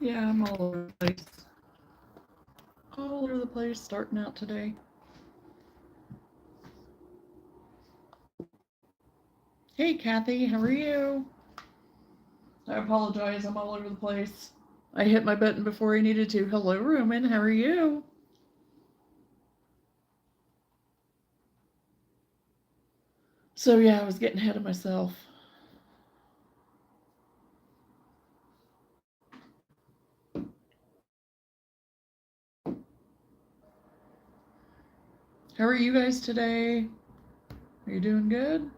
Yeah, I'm all over the place. All over the place starting out today. Hey, Kathy, how are you? I apologize, I'm all over the place. I hit my button before I needed to. Hello, Roman, how are you? So, yeah, I was getting ahead of myself. How are you guys today? Are you doing good?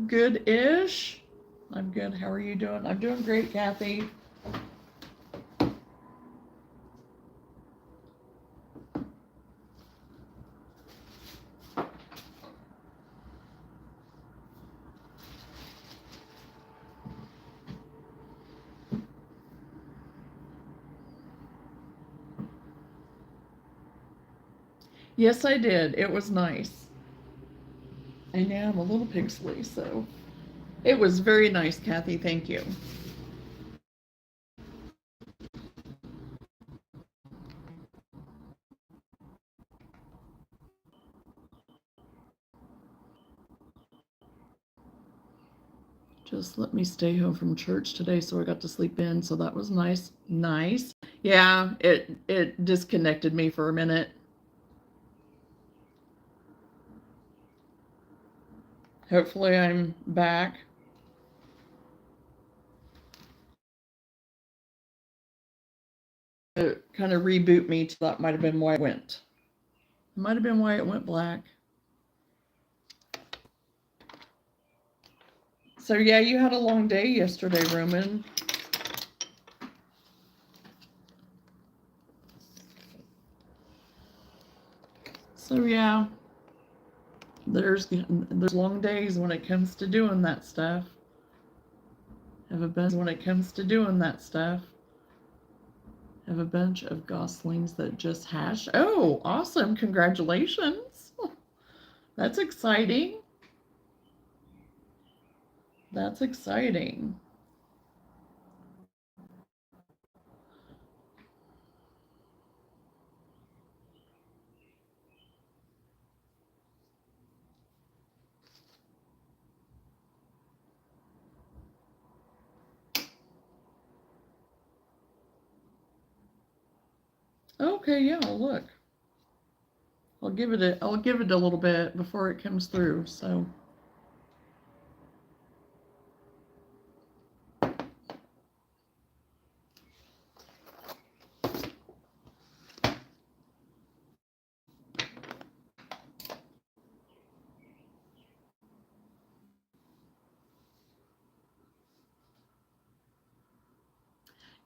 Good-ish. I'm good. How are you doing? I'm doing great, Kathy. Yes, I did. It was nice. I know I'm a little pixely, so it was very nice, Kathy. Thank you. Just let me stay home from church today, so I got to sleep in. So that was nice. Nice. Yeah, it disconnected me for a minute. Hopefully, I'm back. It kind of reboot me. That might have been why it went. Might have been why it went black. So yeah, you had a long day yesterday, Roman. So yeah, there's long days when it comes to doing that stuff. Have a bunch when it comes to doing that stuff. Have a bunch of goslings that just hatched. Oh, awesome! Congratulations. That's exciting. That's exciting. Okay, yeah, I'll look. I'll give it a little bit before it comes through. So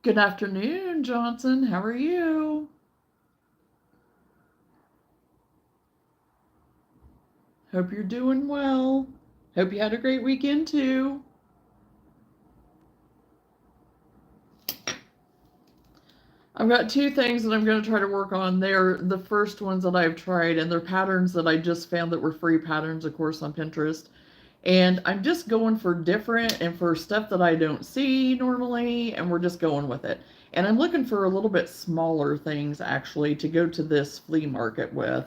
good afternoon, Johnson. How are you? Hope you're doing well. Hope you had a great weekend too. I've got two things that I'm going to try to work on. They're the first ones that I've tried, and they're patterns that I just found that were free patterns, of course, on Pinterest. And I'm just going for different and for stuff that I don't see normally, and we're just going with it. And I'm looking for a little bit smaller things actually to go to this flea market with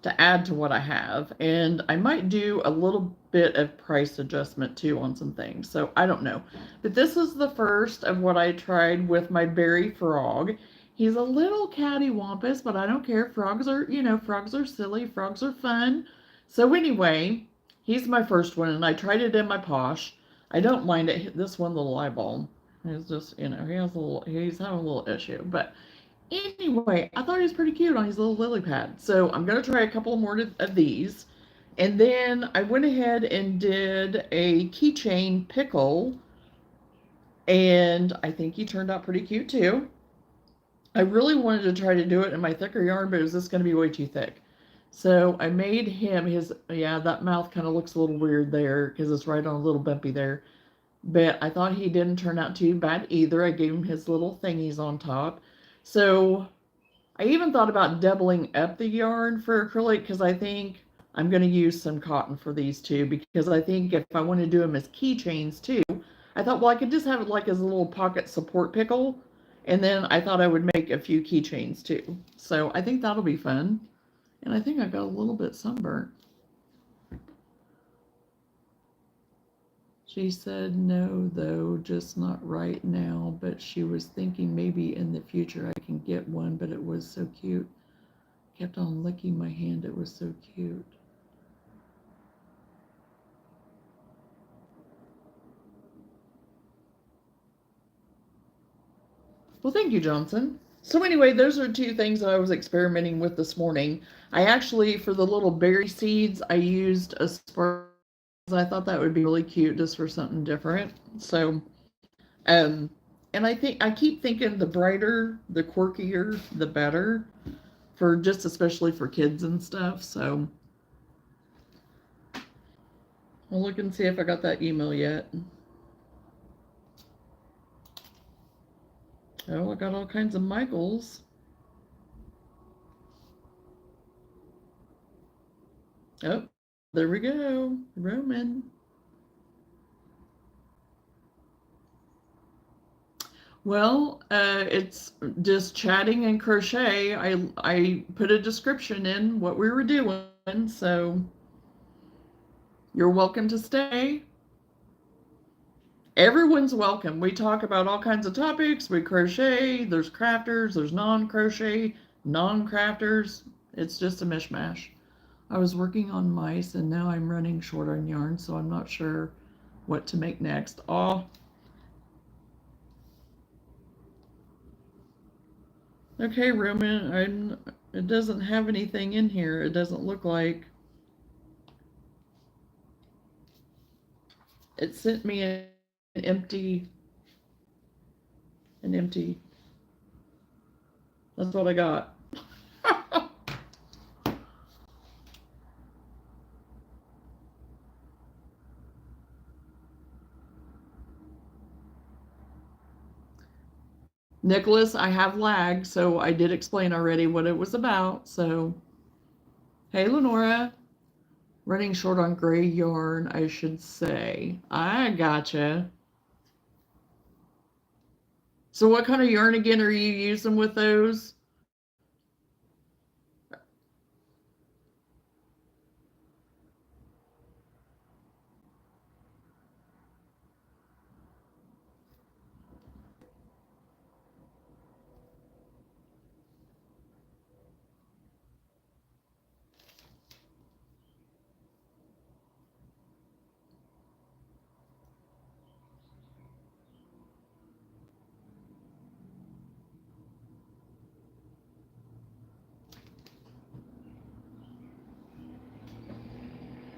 to add to what I have. And I might do a little bit of price adjustment too on some things. So I don't know. But this is the first of what I tried with my berry frog. He's a little cattywampus, but I don't care. Frogs are, frogs are silly. Frogs are fun. So anyway, he's my first one, and I tried it in my posh. I don't mind it. This one little eyeball. He's just, he's having a little issue. But anyway, I thought he was pretty cute on his little lily pad. So I'm going to try a couple more of these. And then I went ahead and did a keychain Pickle, and I think he turned out pretty cute too. I really wanted to try to do it in my thicker yarn, but it was just going to be way too thick. So I made him his, yeah, that mouth kind of looks a little weird there because it's right on a little bumpy there. But I thought he didn't turn out too bad either. I gave him his little thingies on top. So I even thought about doubling up the yarn for acrylic because I think I'm going to use some cotton for these two, because I think if I want to do them as keychains too, I thought, well, I could just have it like as a little pocket support pickle, and then I thought I would make a few keychains too. So I think that'll be fun. And I think I got a little bit sunburnt. She said no, though, just not right now, but she was thinking maybe in the future I can get one, but it was so cute. Kept on licking my hand, it was so cute. Well, thank you, Johnson. So anyway, those are two things that I was experimenting with this morning. I actually, for the little berry seeds, I used a sparkle. I thought that would be really cute just for something different. So, um, and I think I keep thinking the brighter, the quirkier, the better, for just especially for kids and stuff. So I'll look and see if I got that email yet. Oh, I got all kinds of Michaels. Oh, there we go. Roman. Well, it's just chatting and crochet. I put a description in what we were doing, so you're welcome to stay. Everyone's welcome. We talk about all kinds of topics. We crochet. There's crafters. There's non-crochet, non-crafters. It's just a mishmash. I was working on mice, and now I'm running short on yarn, so I'm not sure what to make next. Oh. Okay, Roman, it doesn't have anything in here. It doesn't look like. It sent me an empty. That's what I got. Nicholas, I have lag, so I did explain already what it was about. So, hey, Lenora, running short on gray yarn, I should say. I gotcha. So, what kind of yarn again are you using with those?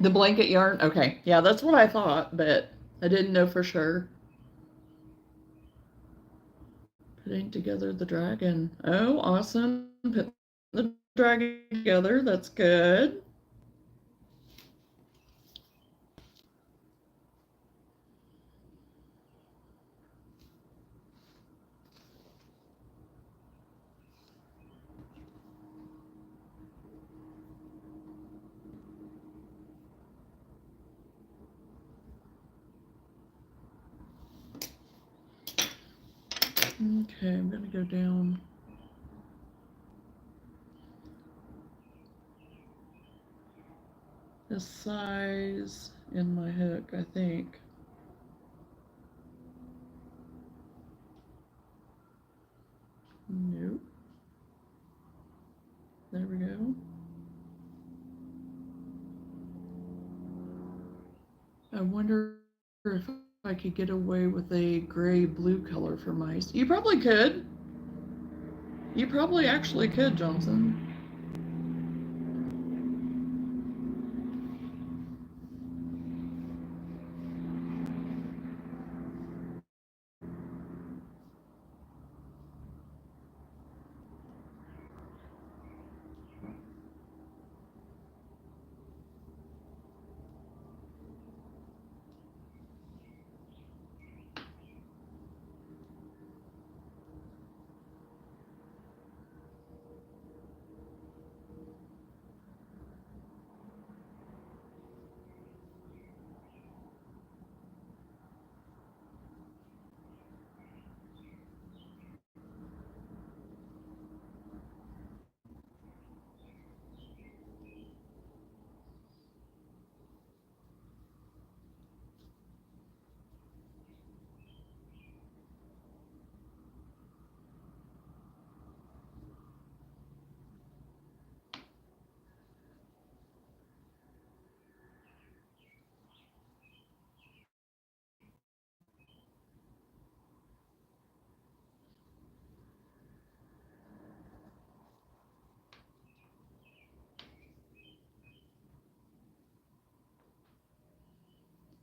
The blanket yarn? Okay. Yeah, that's what I thought, but I didn't know for sure. Putting together the dragon. Oh, awesome. Put the dragon together. That's good. Okay, I'm going to go down. This size in my hook, I think. Nope. There we go. I wonder if I could get away with a gray-blue color for mice. You probably could. You probably actually could, Johnson.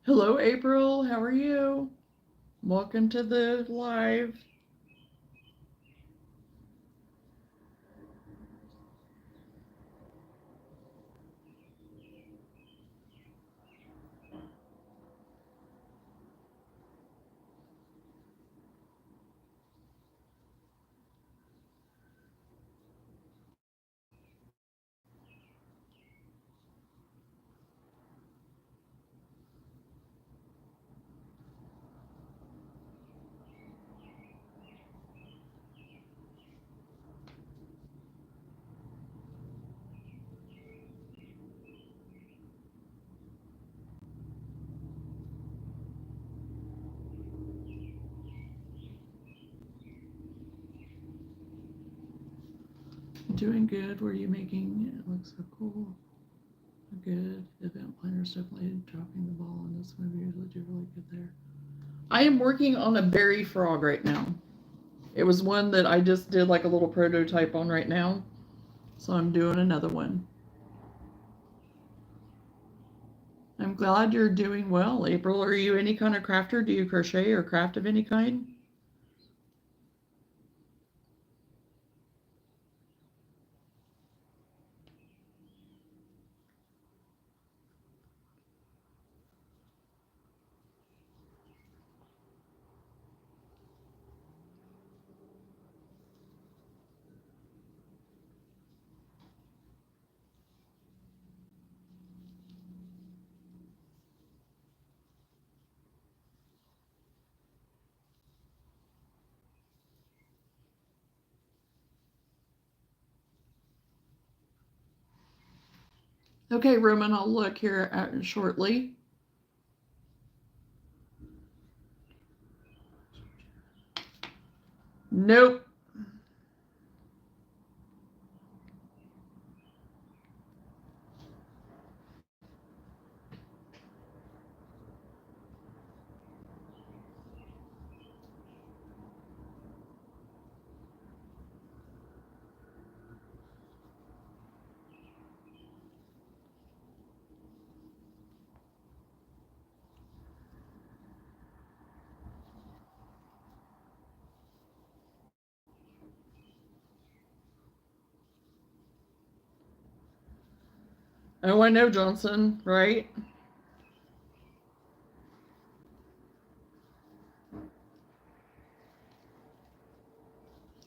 Hello, April. How are you? Welcome to the live. Doing good. What are you making? It looks so cool. Good. Event planners definitely dropping the ball on this one. We usually do really good there. I am working on a berry frog right now. It was one that I just did like a little prototype on right now. So I'm doing another one. I'm glad you're doing well, April. Are you any kind of crafter? Do you crochet or craft of any kind? Okay, Roman, I'll look here at shortly. Nope. Oh, I know, Johnson, right?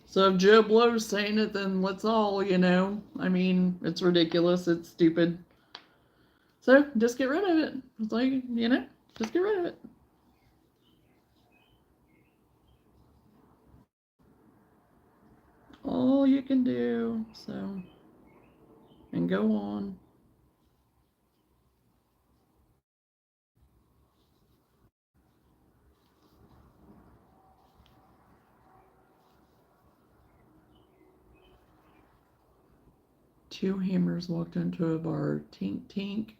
So if Joe Blow's saying it, then let's all, I mean, it's ridiculous. It's stupid. So just get rid of it. It's like, just get rid of it. All you can do. So, and go on. Two hammers walked into a bar. Tink, tink.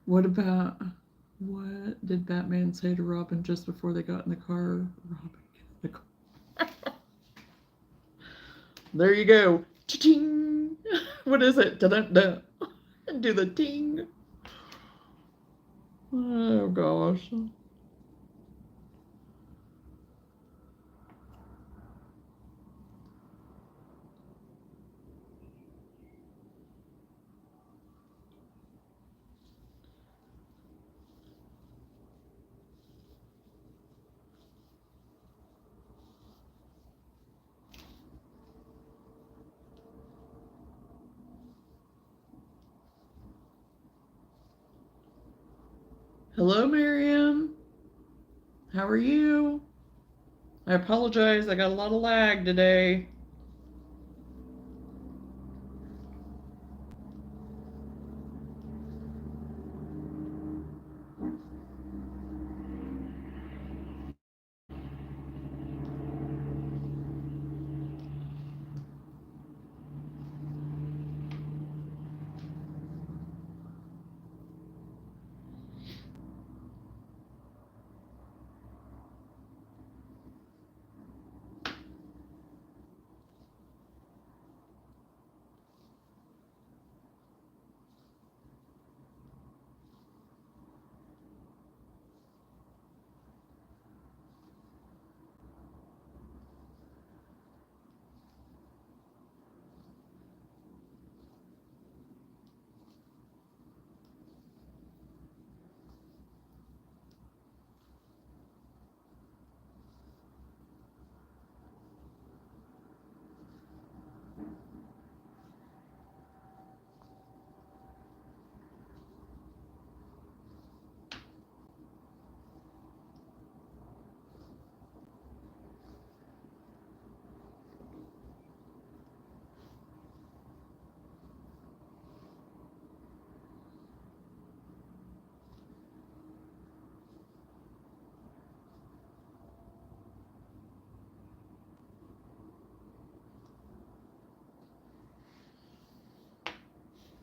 What did Batman say to Robin just before they got in the car? Robin, get in the car. There you go. Cha-ching. What is it? Da-da-da. Do the ting. Oh gosh. Hello, Miriam. How are you? I apologize. I got a lot of lag today.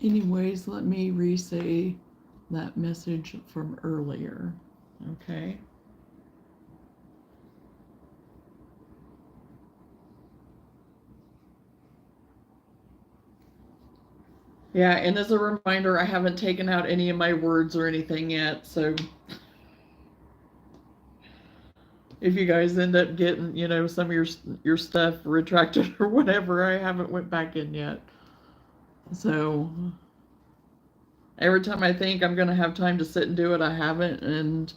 Anyways, let me re-say that message from earlier. Okay. Yeah, and as a reminder, I haven't taken out any of my words or anything yet, so if you guys end up getting, you know, some of your stuff retracted or whatever, I haven't went back in yet. So every time I think I'm going to have time to sit and do it, I haven't, and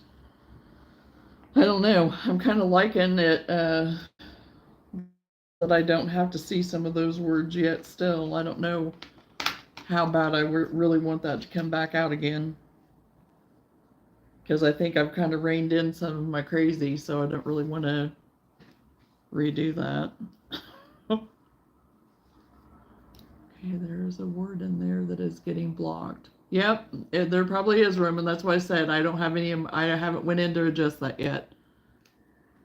I don't know. I'm kind of liking it that I don't have to see some of those words yet still. I don't know how bad I really want that to come back out again. Because I think I've kind of reined in some of my crazy, so I don't really want to redo that. Okay, there's a word in there that is getting blocked. Yep, there probably is room, and that's why I said I don't have any. I haven't went in to adjust that yet.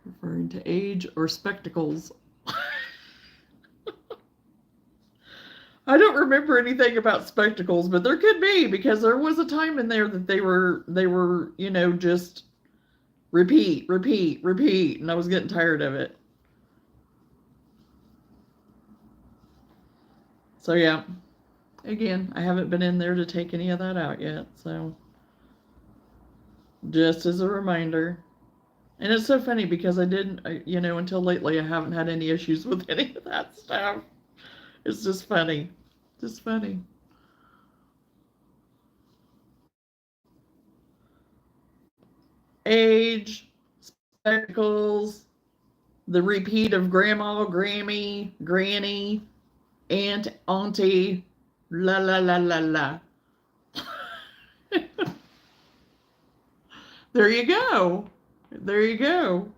Referring to age or spectacles. I don't remember anything about spectacles, but there could be, because there was a time in there that they were, you know, just repeat, repeat, repeat, and I was getting tired of it. So yeah, again, I haven't been in there to take any of that out yet, so just as a reminder. And it's so funny because I didn't, you know, until lately, I haven't had any issues with any of that stuff. It's just funny. Just funny. Age, spectacles, the repeat of grandma, Grammy, granny, aunt, auntie, la la la la la. There you go. There you go.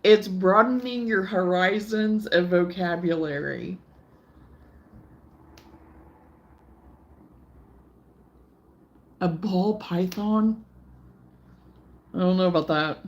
It's broadening your horizons of vocabulary. A ball python? I don't know about that.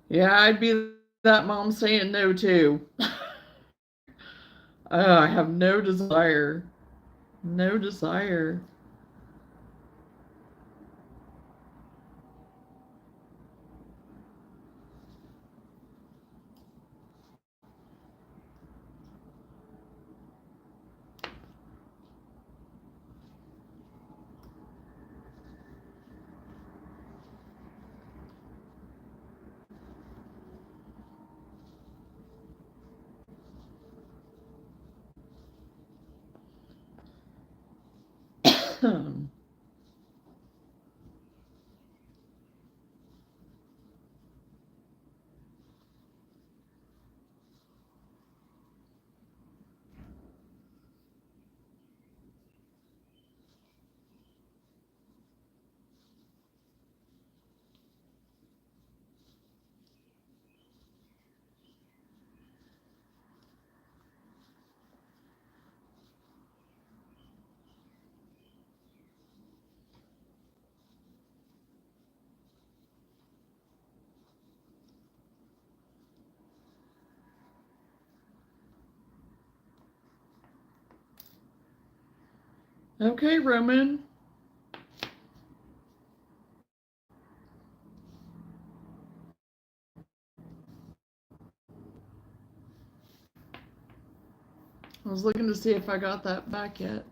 Yeah, I'd be that mom saying no too. I have no desire. No desire. Okay, Roman. I was looking to see if I got that back yet.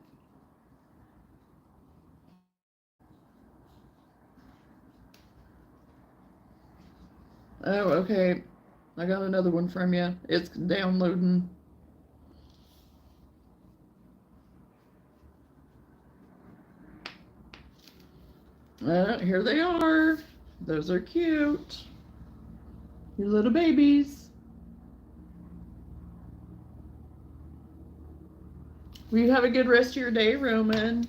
Oh, okay. I got another one from you. It's downloading. Here they are. Those are cute. Your little babies. Will you have a good rest of your day, Roman?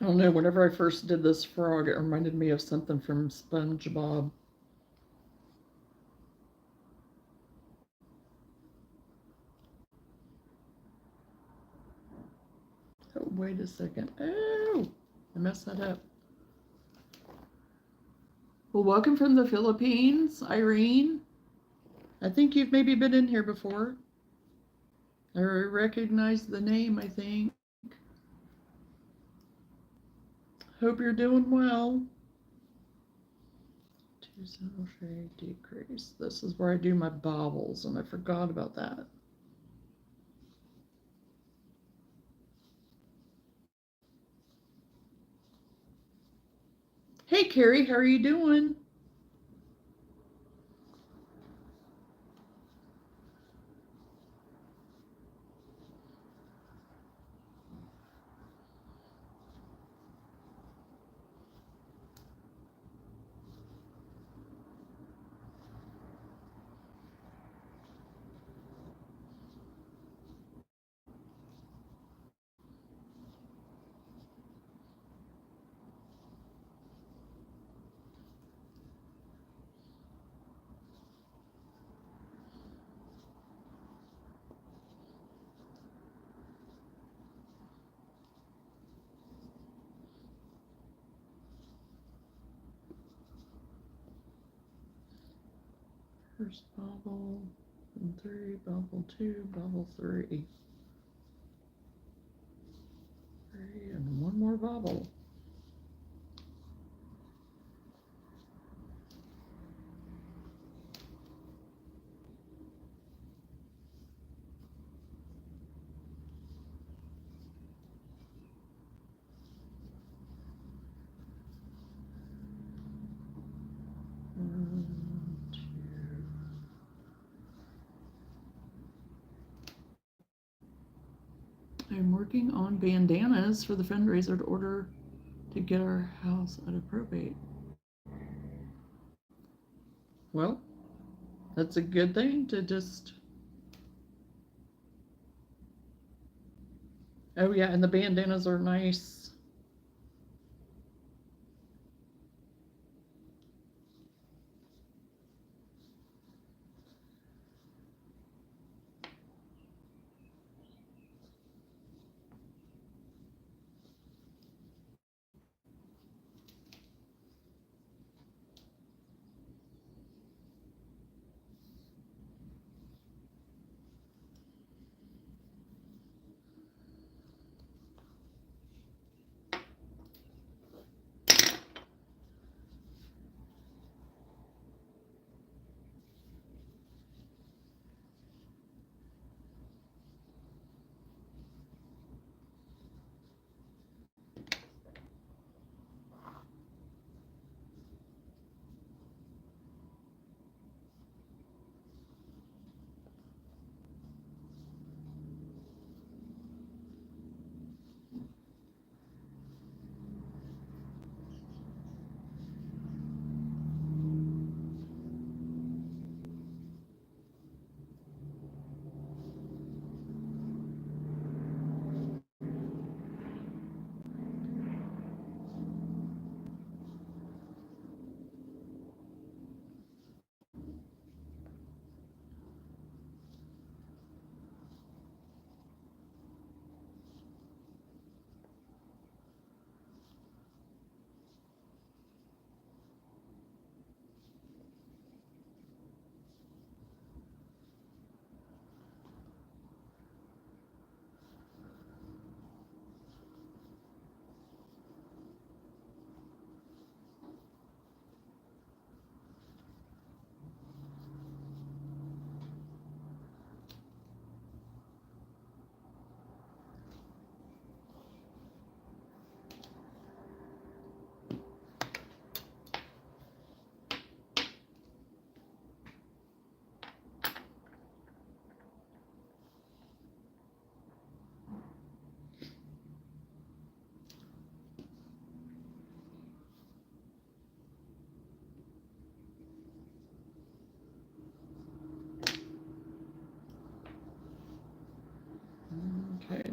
I don't know, whenever I first did this frog, it reminded me of something from SpongeBob. Oh, wait a second. Oh, I messed that up. Well, welcome from the Philippines, Irene. I think you've maybe been in here before. I recognize the name, I think. Hope you're doing well. Two single shade decrease. This is where I do my bobbles, and I forgot about that. Hey, Carrie, how are you doing? First bobble, and 3, bobble 2, bobble 3. 3, and one more bobble. I'm working on bandanas for the fundraiser to order to get our house out of probate. Well, that's a good thing to just. Oh, yeah, and the bandanas are nice.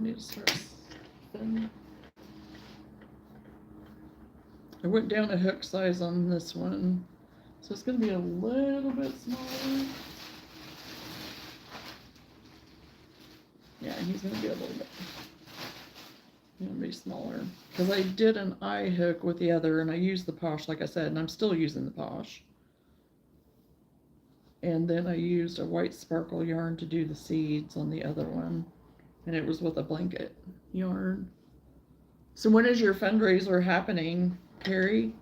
need to start thin. I went down a hook size on this one, so it's going to be a little bit smaller. Yeah, he's going to be a little bit. Going to be smaller because I did an eye hook with the other, and I used the Posh, like I said, and I'm still using the Posh. And then I used a white sparkle yarn to do the seeds on the other one, and it was with a blanket yarn. So when is your fundraiser happening, Carrie?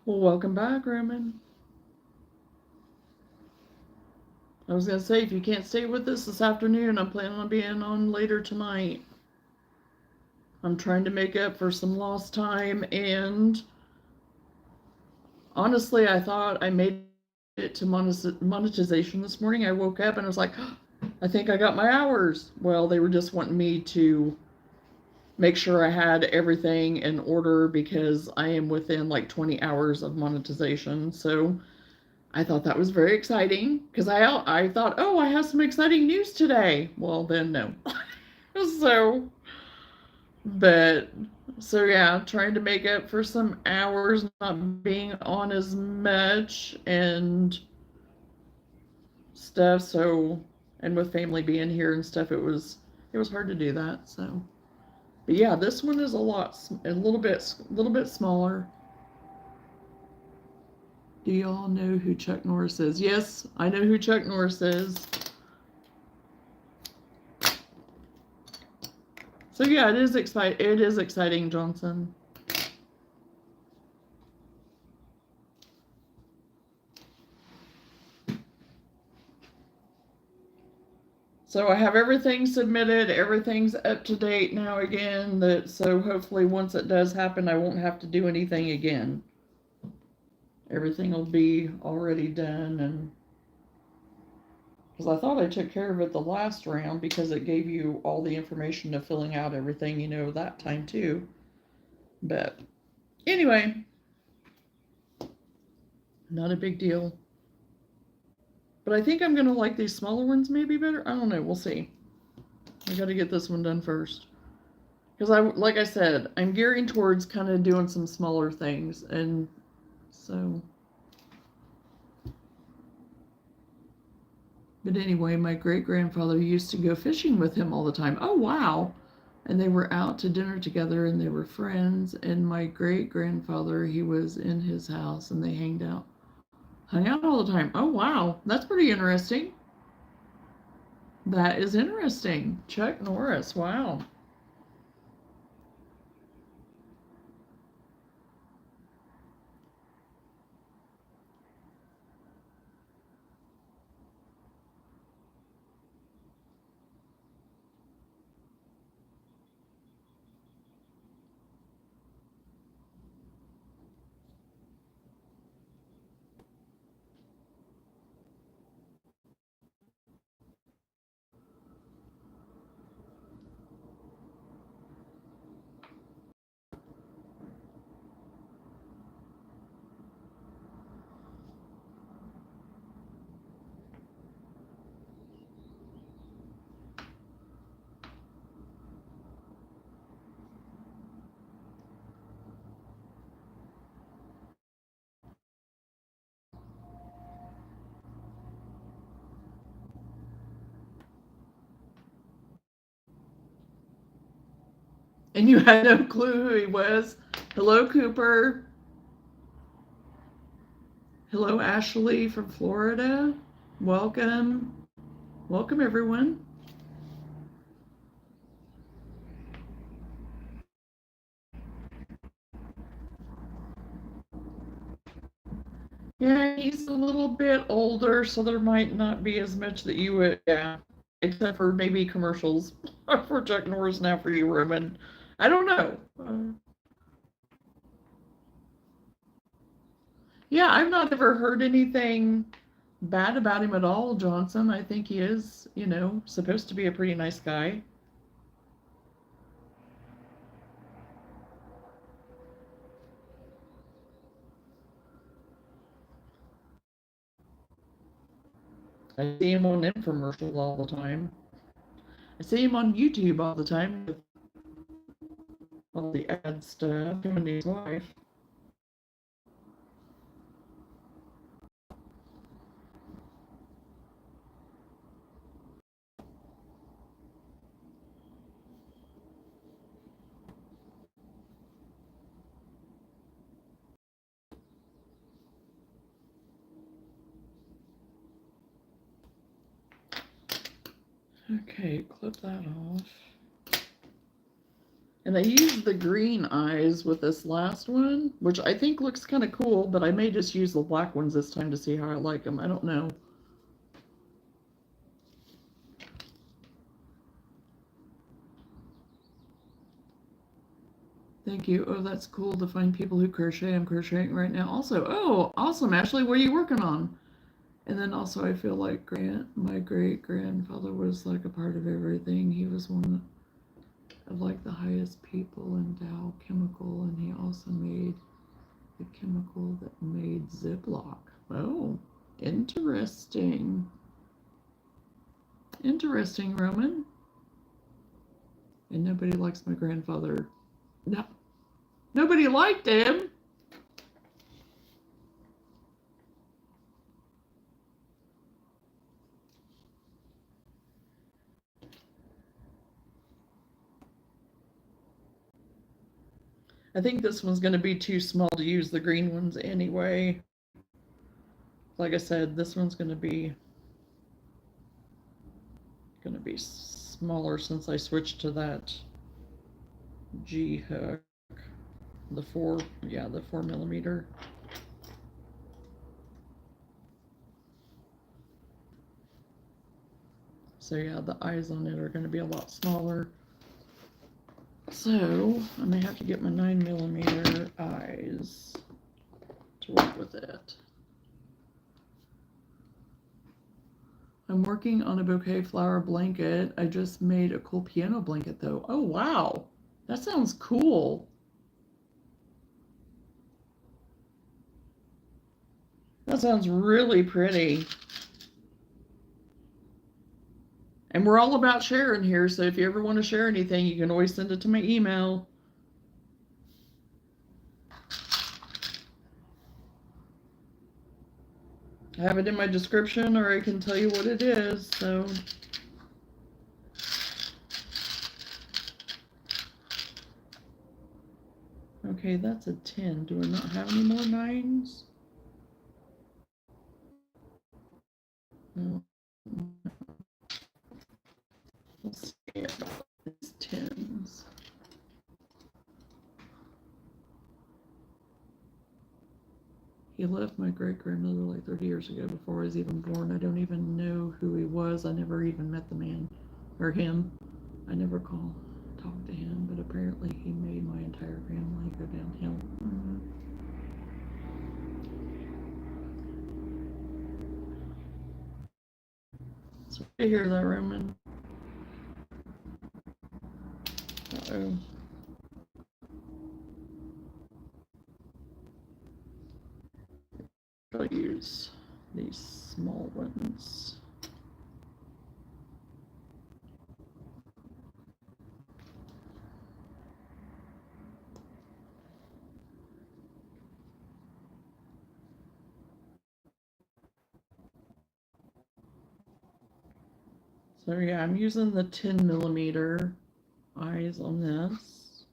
Well, welcome back, Roman. I was going to say, if you can't stay with us this afternoon, I'm planning on being on later tonight. I'm trying to make up for some lost time, and honestly, I thought I made it to monetization this morning. I woke up and I was like, oh, I think I got my hours. Well, they were just wanting me to make sure I had everything in order because I am within like 20 hours of monetization. So I thought that was very exciting because I thought, oh, I have some exciting news today. Well, then no. So, but so yeah, trying to make up for some hours not being on as much and stuff. So, and with family being here and stuff, it was hard to do that. So, but yeah, this one is a little bit smaller. Do y'all know who Chuck Norris is? Yes, I know who Chuck Norris is. So yeah, it is exciting, Johnson. So I have everything submitted, everything's up to date now again, so hopefully once it does happen, I won't have to do anything again. Everything will be already done, and because I thought I took care of it the last round because it gave you all the information to filling out everything, that time too. But anyway, not a big deal. But I think I'm going to like these smaller ones maybe better. I don't know. We'll see. I got to get this one done first. Because like I said, I'm gearing towards kind of doing some smaller things. And so. But anyway, my great-grandfather used to go fishing with him all the time. Oh, wow. And they were out to dinner together and they were friends. And my great-grandfather, he was in his house and they hung out all the time. Oh, wow. That's pretty interesting. That is interesting. Chuck Norris. Wow. And you had no clue who he was. Hello, Cooper. Hello, Ashley from Florida. Welcome. Welcome, everyone. Yeah, he's a little bit older, so there might not be as much that you would, yeah, except for maybe commercials for Chuck Norris now for you, Roman. I don't know. Yeah, I've not ever heard anything bad about him at all, Johnson. I think he is, supposed to be a pretty nice guy. I see him on infomercials all the time. I see him on YouTube all the time with all the ad stuff, him and his wife. Okay, clip that off. And I used the green eyes with this last one, which I think looks kind of cool, but I may just use the black ones this time to see how I like them. I don't know. Thank you. Oh, that's cool to find people who crochet. I'm crocheting right now. Also, oh, awesome, Ashley. What are you working on? And then also, I feel like my great grandfather was like a part of everything. He was one of like the highest people in Dow Chemical, and he also made the chemical that made Ziploc. Oh, interesting. Interesting, Roman. And nobody likes my grandfather. No, nobody liked him. I think this one's going to be too small to use the green ones anyway. Like I said, this one's going to be smaller since I switched to that G hook. The 4 millimeter. So yeah, the eyes on it are going to be a lot smaller. So I may have to get my 9 millimeter eyes to work with it. I'm working on a bouquet flower blanket. I just made a cool piano blanket though. Oh wow, that sounds cool. That sounds really pretty. And we're all about sharing here, so if you ever want to share anything, you can always send it to my email. I have it in my description, or I can tell you what it is, so. Okay, that's a 10. Do I not have any more 9s? No. Let's see about these 10s. He left my great grandmother like 30 years ago before I was even born. I don't even know who he was. I never even met the man or him. I never talked to him, but apparently he made my entire family go downhill. So you hear that, Roman? Uh-oh. I'll use these small ones. So yeah, I'm using the 10 millimeter eyes on this.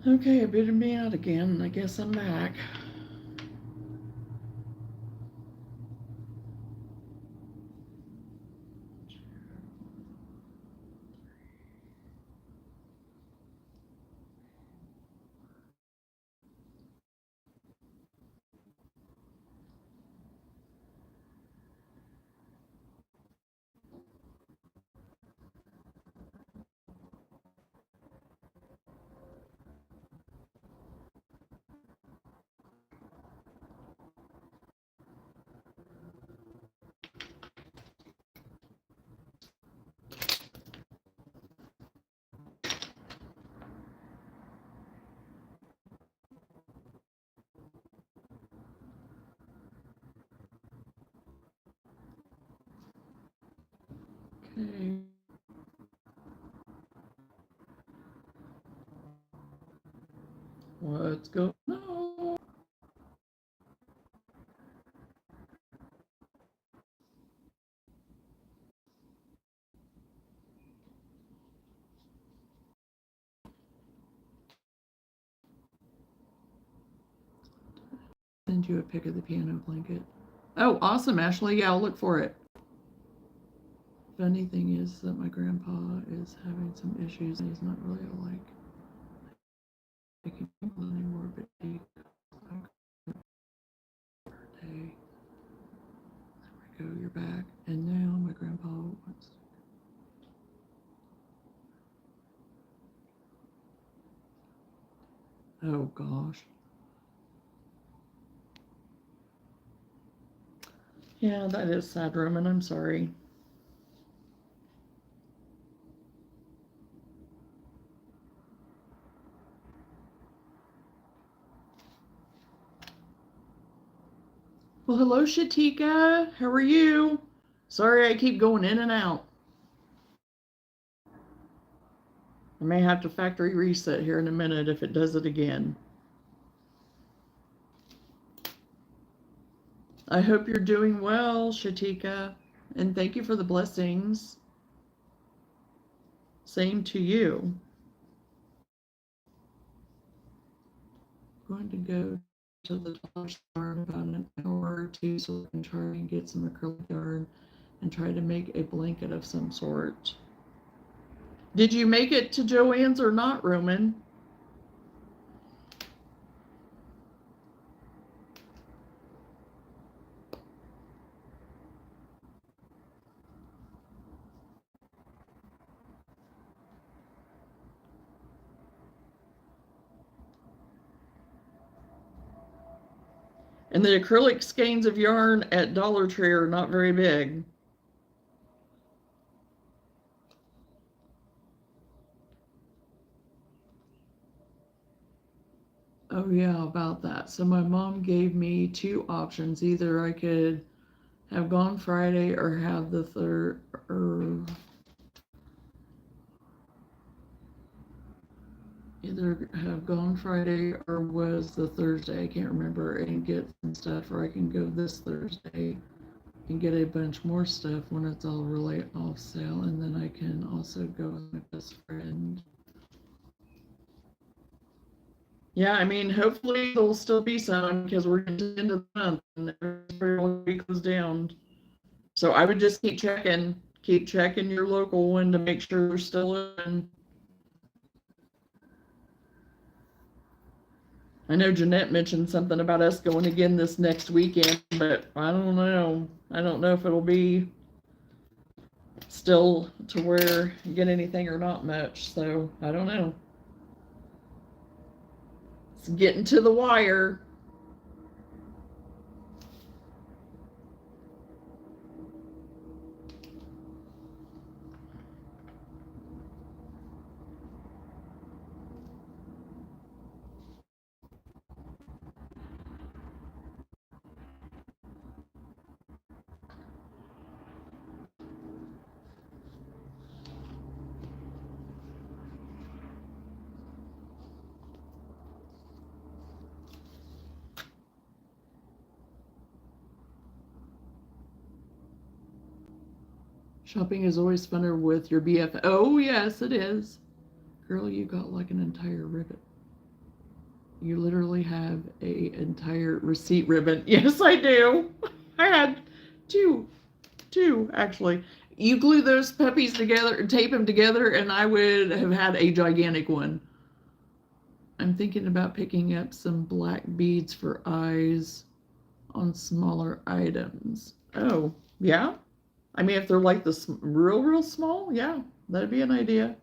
Okay, it booted me out again. I guess I'm back. Okay. What's going on? Send you a pic of the piano blanket. Oh, awesome, Ashley. Yeah, I'll look for it. Funny thing is that my grandpa is having some issues and he's not really like taking people anymore, but he birthday. There we go, you're back. And now my grandpa wants. Oh gosh. Yeah, that is sad, Roman. I'm sorry. Well, hello, Shatika. How are you? Sorry I keep going in and out. I may have to factory reset here in a minute if it does it again. I hope you're doing well, Shatika, and thank you for the blessings. Same to you. I'm going to go to the dollar store in about an hour or two so I can try and get some acrylic yarn and try to make a blanket of some sort. Did you make it to Joann's or not, Roman? And the acrylic skeins of yarn at Dollar Tree are not very big. Oh yeah, about that. So my mom gave me two options. Either I could have gone Friday or have the third, or either have gone Friday or was the Thursday, I can't remember, and get some stuff, or I can go this Thursday and get a bunch more stuff when it's all really off sale, and then I can also go with my best friend. Yeah, I mean, hopefully there'll still be some because we're into the end of the month and everybody will be closed down. So I would just keep checking your local one to make sure they're still open. I know Jeanette mentioned something about us going again this next weekend, but I don't know. I don't know if it'll be still to where you get anything or not much. So I don't know. It's getting to the wire. Shopping is always funner with your BF. Oh, yes, it is. Girl, you got like an entire ribbon. You literally have a entire receipt ribbon. Yes, I do. I had two actually. You glue those puppies together and tape them together, and I would have had a gigantic one. I'm thinking about picking up some black beads for eyes on smaller items. Oh, yeah? I mean, if they're like this real small, yeah, that'd be an idea.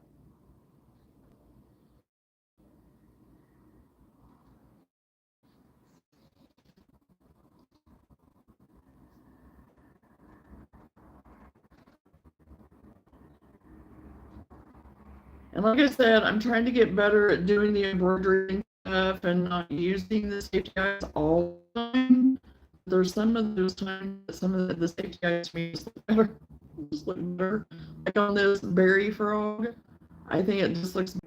And like I said, I'm trying to get better at doing the embroidery stuff and not using the safety eyes all the time. There's some of those times that some of the safety eyes me just look better. Just look better. Like on this berry frog, I think it just looks.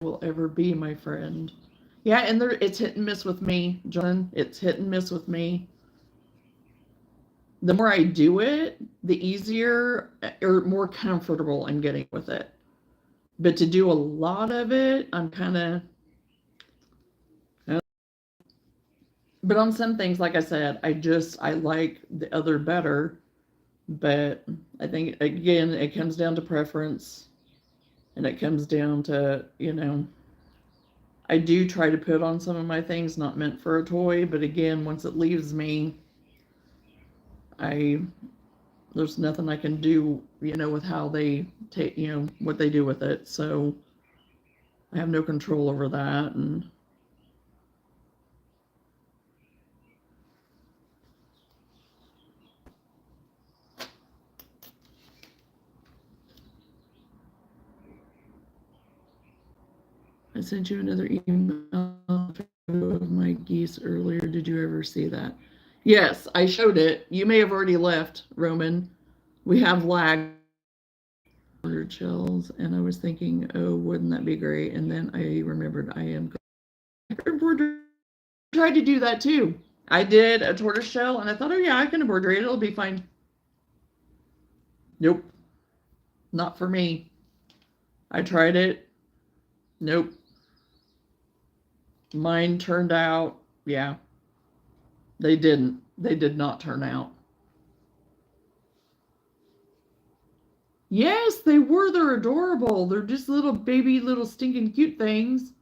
Will ever be my friend. Yeah, and there it's hit and miss with me, John. It's hit and miss with me. The more I do it, the easier or more comfortable I'm getting with it. But to do a lot of it, I'm kind of. But on some things, like I said, I like the other better. But I think again, it comes down to preference, and it comes down to I do try to put on some of my things not meant for a toy, but again, once it leaves me, I there's nothing I can do, with how they take, what they do with it. So I have no control over that. And I sent you another email of my geese earlier. Did you ever see that? Yes, I showed it. You may have already left, Roman. We have lag ordered shells, and I was thinking, oh, wouldn't that be great? And then I remembered I am embroidery. Tried to do that too. I did a tortoise shell, and I thought, oh yeah, I can embroidery it. It'll be fine. Nope, not for me. I tried it. Nope. Mine turned out, yeah, they didn't. They did not turn out. Yes, they were. They're adorable. They're just little baby, little stinking cute things.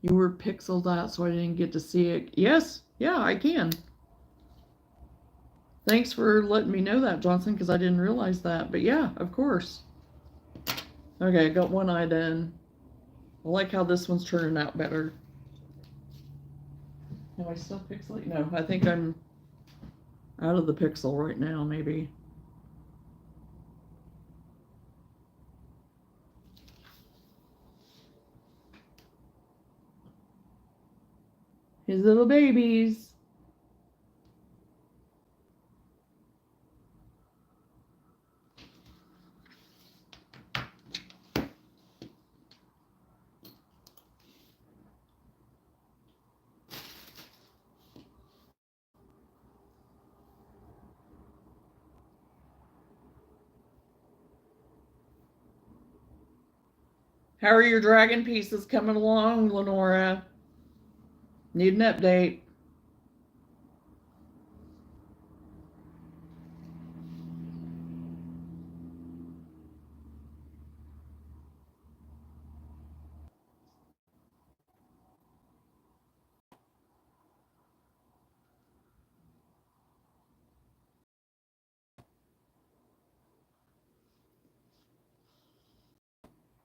You were pixeled out, so I didn't get to see it. Yes, yeah, I can. Thanks for letting me know that, Johnson, because I didn't realize that. But yeah, of course. Okay, I got one eye done. I like how this one's turning out better. Am I still pixelating? No, I think I'm out of the pixel right now, maybe. His little babies. How are your dragon pieces coming along, Lenora? Need an update.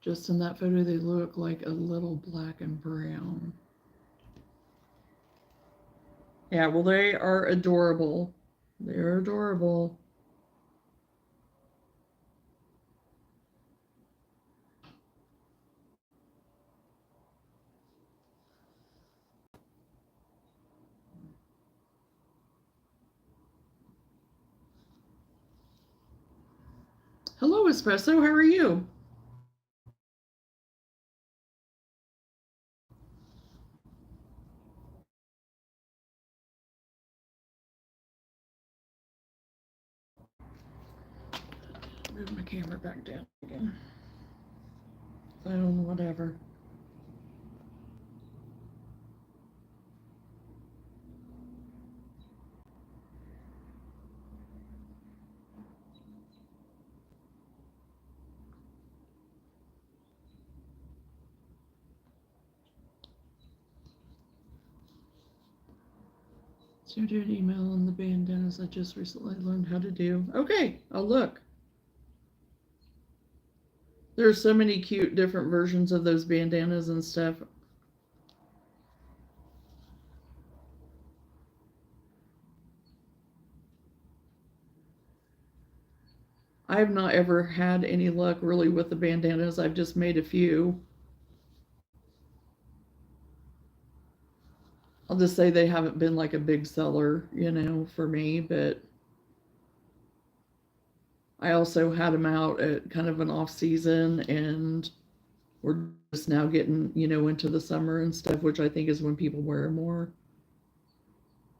Just in that photo, they look like a little black and brown. Yeah, well, they are adorable. They're adorable. Hello, Espresso. How are you? Move my camera back down again. Phone, whatever. So do an email on the bandanas I just recently learned how to do. Okay, I'll look. There are so many cute different versions of those bandanas and stuff. I have not ever had any luck really with the bandanas. I've just made a few. I'll just say they haven't been like a big seller, for me, but I also had them out at kind of an off season and we're just now getting, into the summer and stuff, which I think is when people wear more.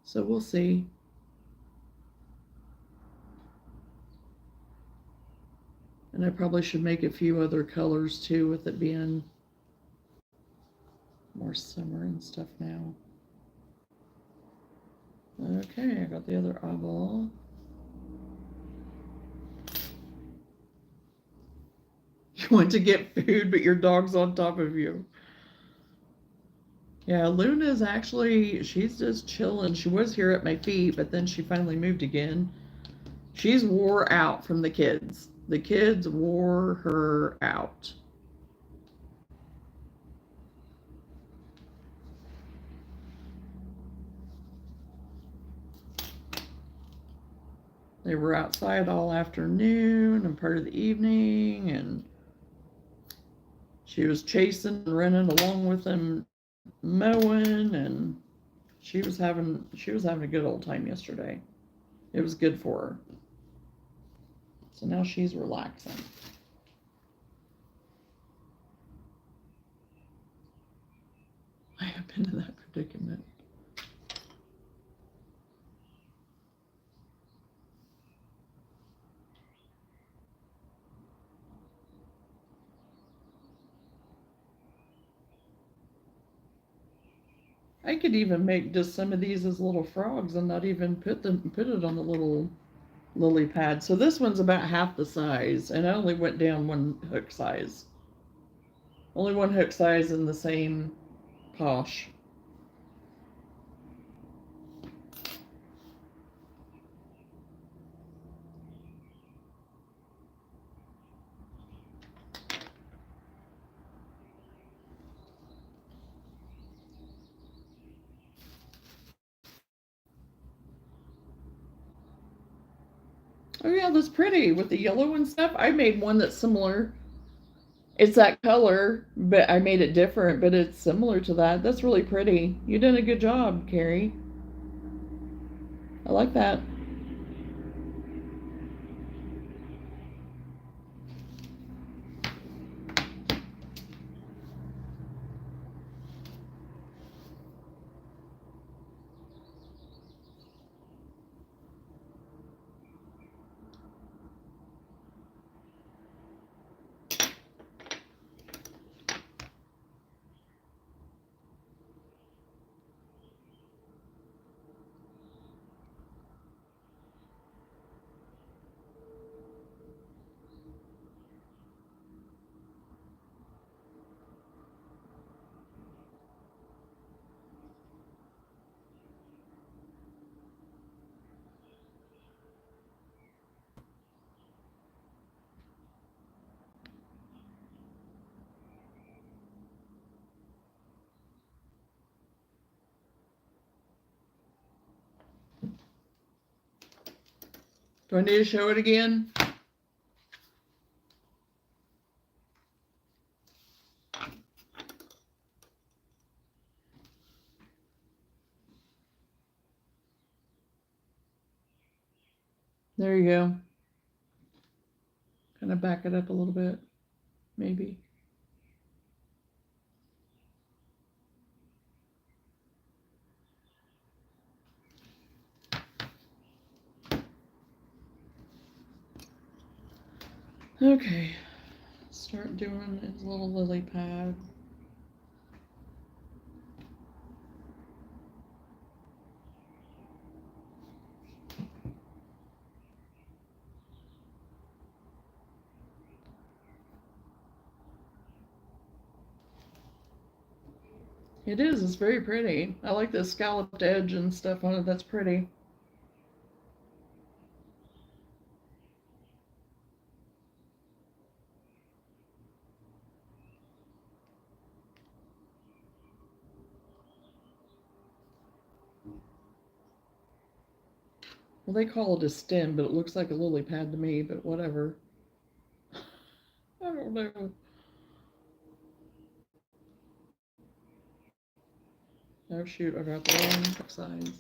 So we'll see. And I probably should make a few other colors too, with it being more summer and stuff now. Okay, I got the other eyeball. You went to get food, but your dog's on top of you. Yeah, Luna's actually, she's just chilling. She was here at my feet, but then she finally moved again. She's wore out from the kids. The kids wore her out. They were outside all afternoon and part of the evening, and she was chasing and running along with them, mowing, and she was having a good old time yesterday. It was good for her. So now she's relaxing. I have been in that predicament. I could even make just some of these as little frogs and not even put it on the little lily pad. So this one's about half the size, and I only went down one hook size. Only one hook size in the same posh. Oh yeah, that's pretty with the yellow and stuff. I made one that's similar. It's that color, but I made it different, but it's similar to that. That's really pretty. You did a good job, Carrie. I like that. Do I need to show it again? There you go. Kind of back it up a little bit, maybe. Okay, start doing his little lily pad. It is, it's very pretty. I like the scalloped edge and stuff on it, that's pretty. Well, they call it a stem, but it looks like a lily pad to me, but whatever. I don't know. Oh shoot, I got the wrong size.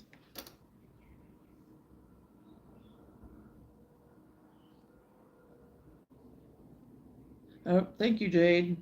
Oh, thank you, Jade.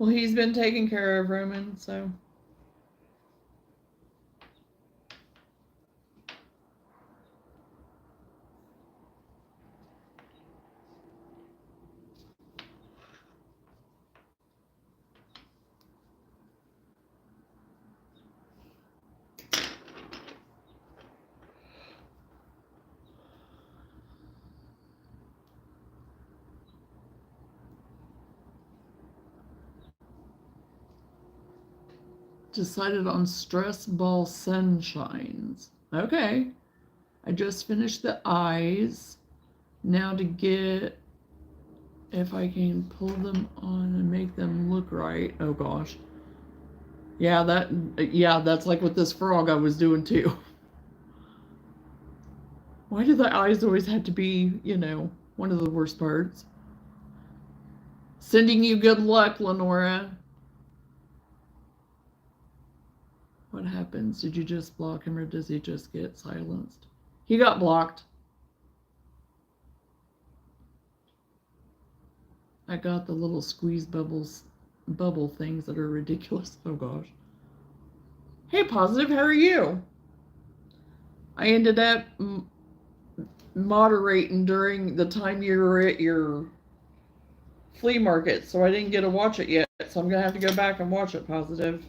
Well, he's been taking care of Roman, so. Decided on stress ball sunshines. Okay. I just finished the eyes. Now to get, if I can pull them on and make them look right. Oh gosh. Yeah, that's like with this frog I was doing too. Why do the eyes always have to be, one of the worst parts? Sending you good luck, Lenora. What happens? Did you just block him or does he just get silenced? He got blocked. I got the little squeeze bubble things that are ridiculous. Oh gosh. Hey, Positive, how are you? I ended up moderating during the time you were at your flea market, so I didn't get to watch it yet. So I'm gonna have to go back and watch it, Positive.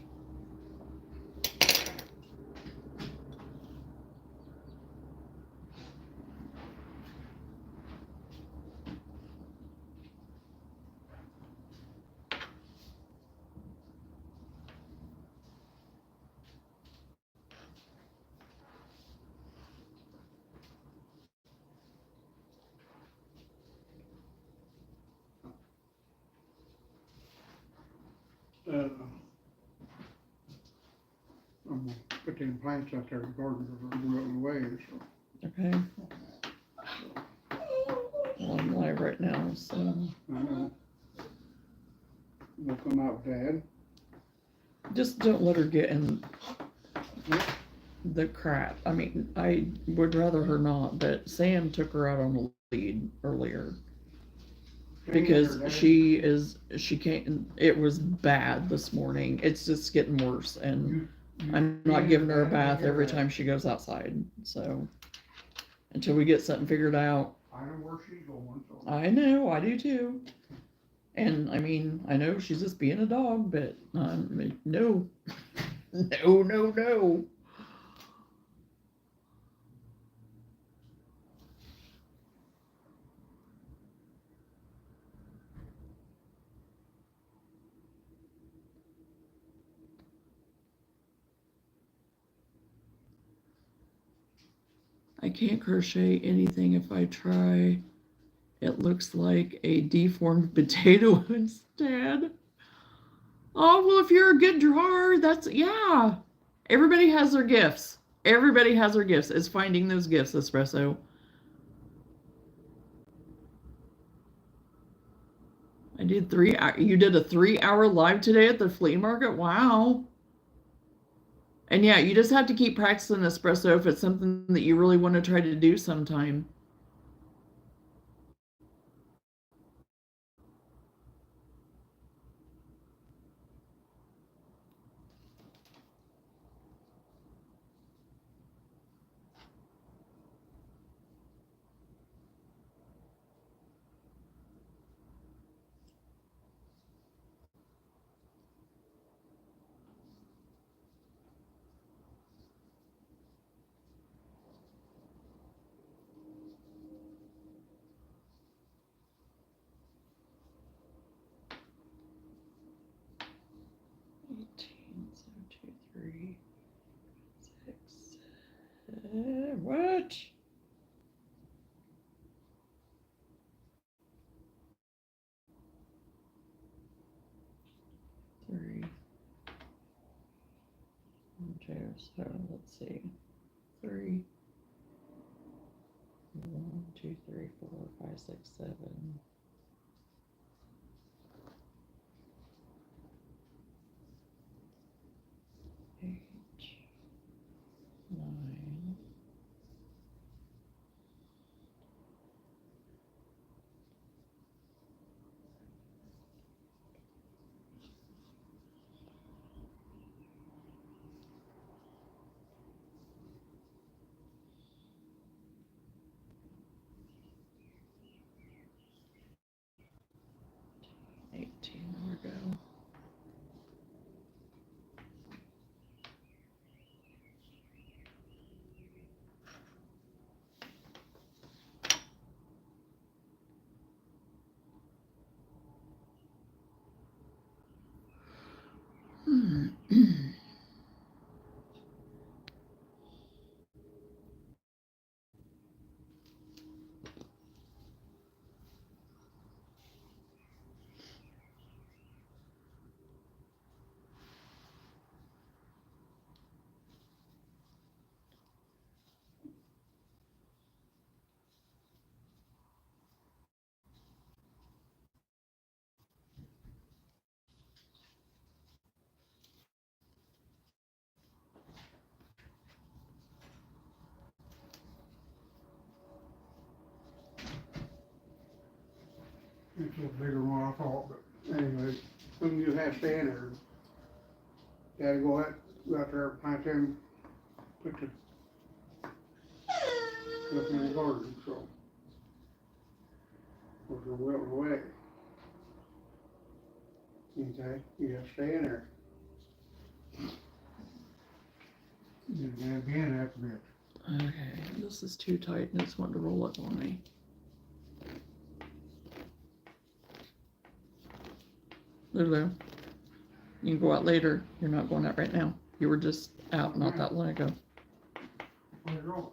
I'm gonna put them plants out there in the garden that are wilting away, so. Okay. Well, I'm live right now, so. I know. They'll come out bad. Just don't let her get in the crap. I mean, I would rather her not, but Sam took her out on the lead earlier. Because she can't, it was bad this morning. It's just getting worse, and I'm not giving her a bath every time she goes outside. So until we get something figured out. I know where she's going, so. I know, I do too. And I mean, I know she's just being a dog, but no, no, no, no. I can't crochet anything if I try. It looks like a deformed potato instead. Oh, well, if you're a good drawer, that's, yeah. Everybody has their gifts. Everybody has their gifts. It's finding those gifts, Espresso. I did you did a 3 hour live today at the flea market? Wow. And yeah, you just have to keep practicing Espresso if it's something that you really want to try to do sometime. What? 3, 2, so let's see. 3, 1, 2, 3, 4, 5, 6, 7, 8, 9. 18, there we go. It's a bigger than what I thought, but anyway, when you have standard, you gotta go out there, plant them, put stuff in the garden, so. Or they're wilting away. Okay, you gotta stay in there. You gotta be in after that. Okay, this is too tight and it's wanting to roll up on me. Lulu, you can go out later. You're not going out right now. You were just out not that long ago. Where's it going?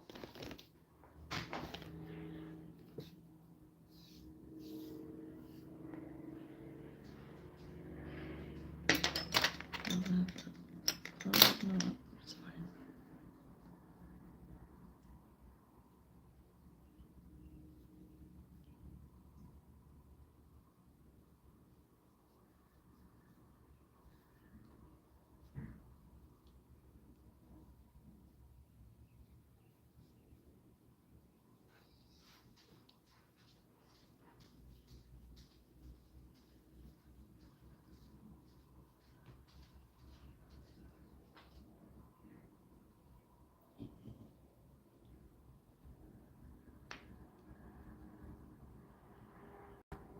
No, it's fine.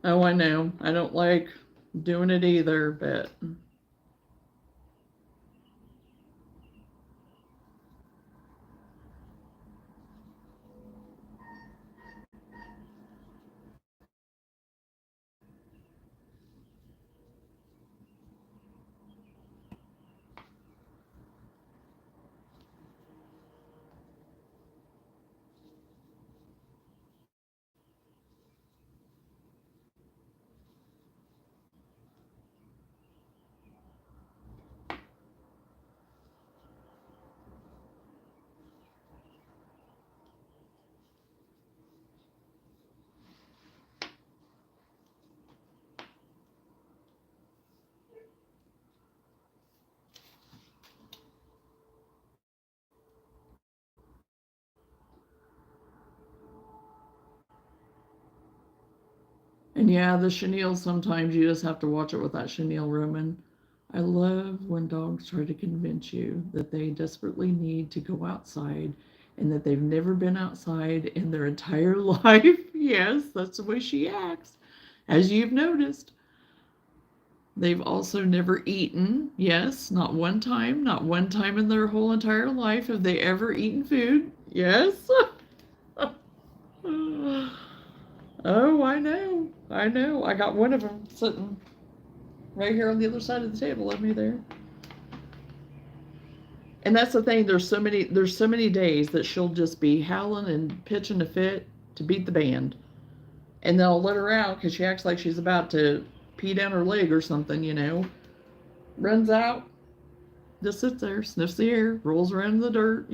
Oh, I know. I don't like doing it either, but and yeah, the chenille, sometimes you just have to watch it with that chenille, Roman. I love when dogs try to convince you that they desperately need to go outside and that they've never been outside in their entire life. Yes, that's the way she acts. As you've noticed, they've also never eaten. Yes, not one time. Not one time in their whole entire life have they ever eaten food. Yes. Oh, I know. I know. I got one of them sitting right here on the other side of the table of me there. And that's the thing. There's so many days that she'll just be howling and pitching a fit to beat the band, and then I'll let her out because she acts like she's about to pee down her leg or something. Runs out, just sits there, sniffs the air, rolls around in the dirt.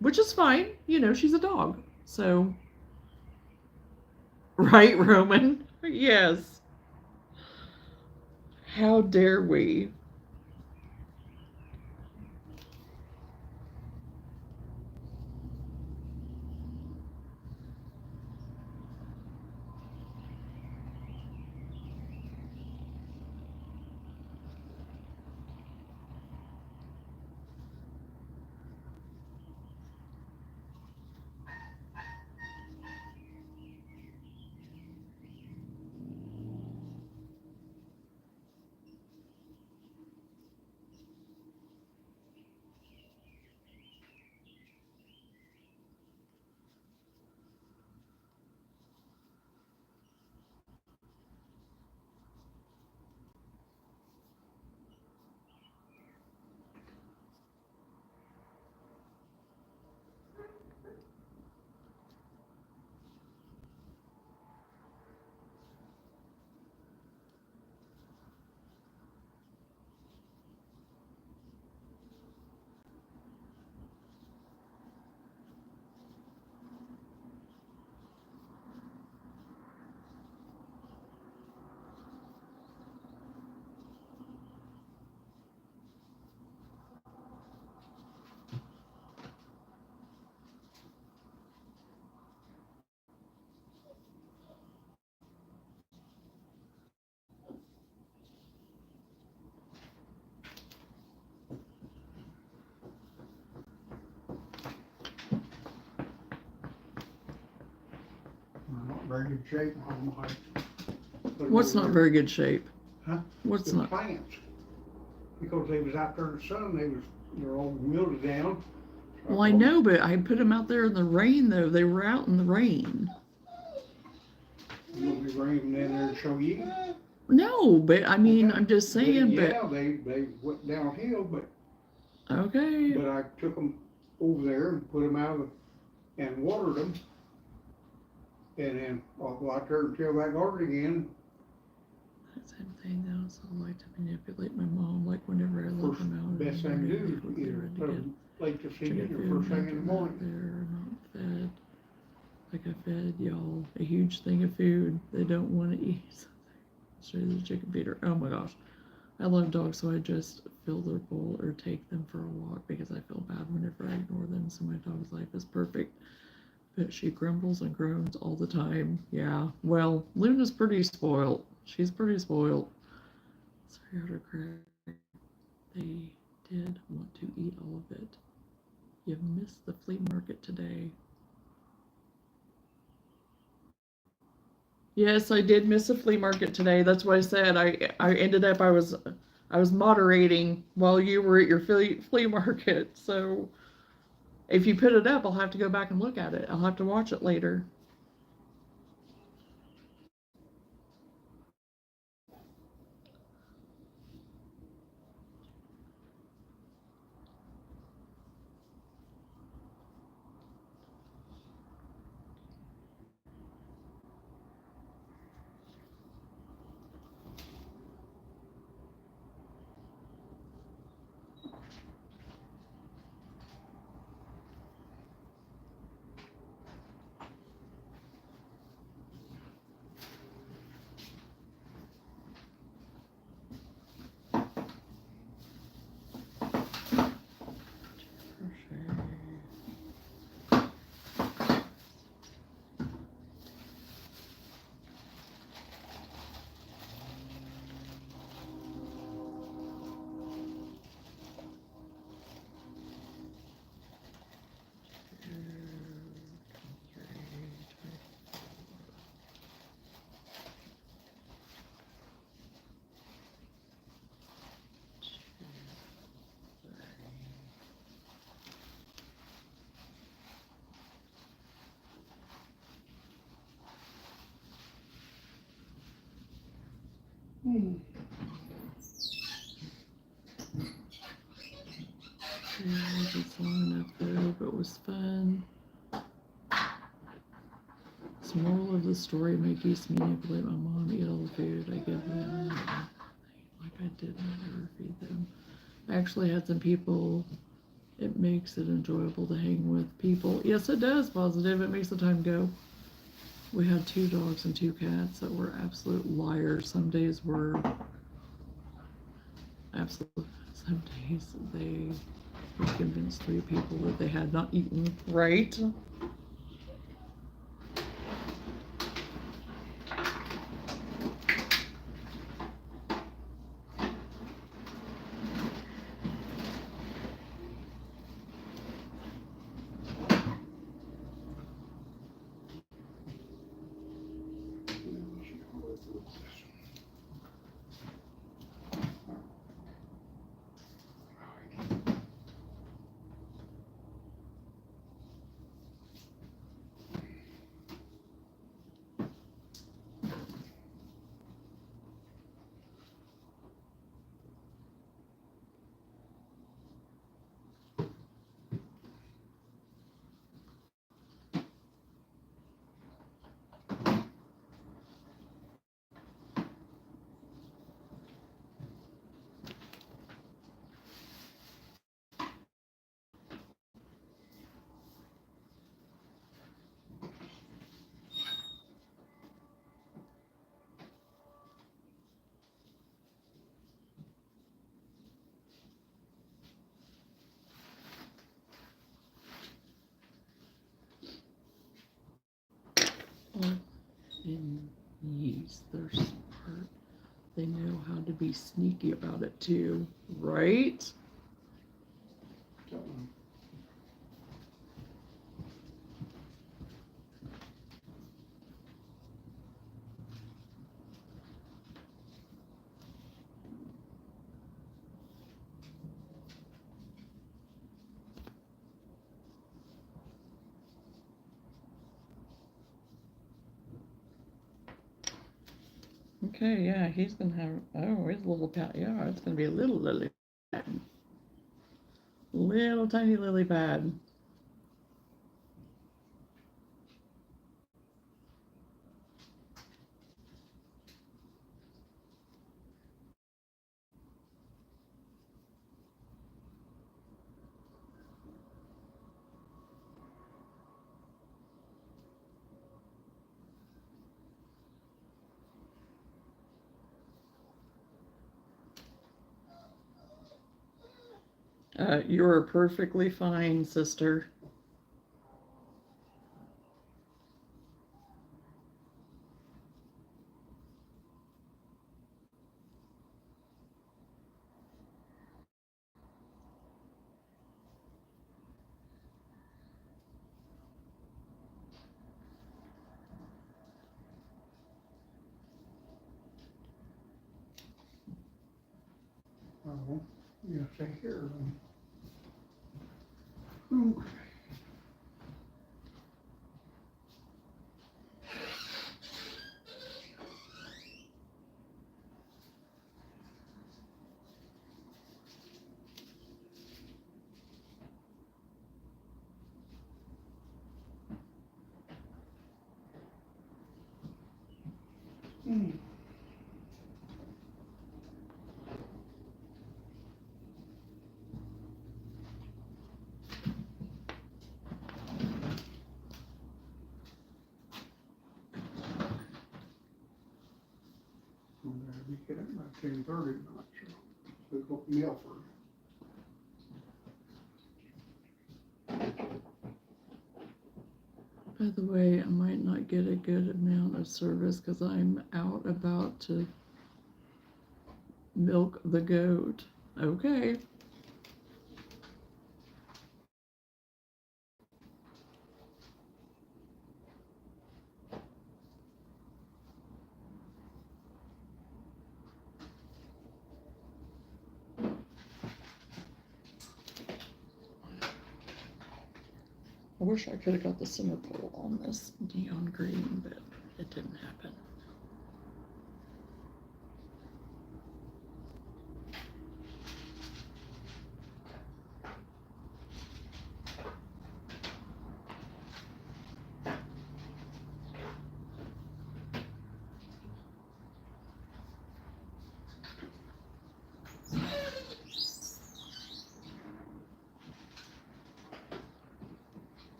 Which is fine. She's a dog. So, right, Roman? Yes. How dare we? Not very good shape, What's not very good shape? Huh? What's The not? plants, because they was out there in the sun, they're all wilted down. Well, I know, but I put them out there in the rain, though. They were out in the rain. You'll be bringing them in there to show you. No, but I mean, Okay. I'm just saying, Yeah, they went downhill, okay. but I took them over there and put them out and watered them. And then I'll go out there and till that garden again. That same thing, they also like to manipulate my mom, like whenever I let First, them out. best thing to do before is they're either ready to put get them late this chicken evening or food, first thing in the have them morning. out there not fed. Like I fed y'all a huge thing of food they don't want to eat. Show you the chicken feeder. Oh my gosh. I love dogs, so I just fill their bowl or take them for a walk because I feel bad whenever I ignore them. So my dog's life is perfect. But she grumbles and groans all the time. Yeah. Well, Luna's pretty spoiled. She's pretty spoiled. Sorry, autocorrect. They did want to eat all of it. You missed the flea market today. Yes, I did miss a flea market today. That's what I said. I ended up I was moderating while you were at your flea market. So if you put it up, I'll have to go back and look at it. I'll have to watch it later. Hmm. It's long enough though, but it was fun. The moral of the story: my geese manipulate my mom, eat all the food I give them, like I did never feed them. I actually had some people. It makes it enjoyable to hang with people. Yes, it does. Positive. It makes the time go. We had 2 dogs and 2 cats that were absolute liars. Some days were absolute. Some days they would convince 3 people that they had not eaten. Right. And yeast, they're smart. They know how to be sneaky about it too, right? Okay, yeah, he's gonna have, oh, his little pad, yeah, it's gonna be a little lily pad. Little tiny lily pad. You're perfectly fine, sister. So, you stay here then. Okay. I'm gonna be getting about 10:30, not sure. So go to Milford. By the way, I might not get a good amount of service because I'm out about to milk the goat. Okay. I wish I could have got the center pole on this neon green, but it didn't happen.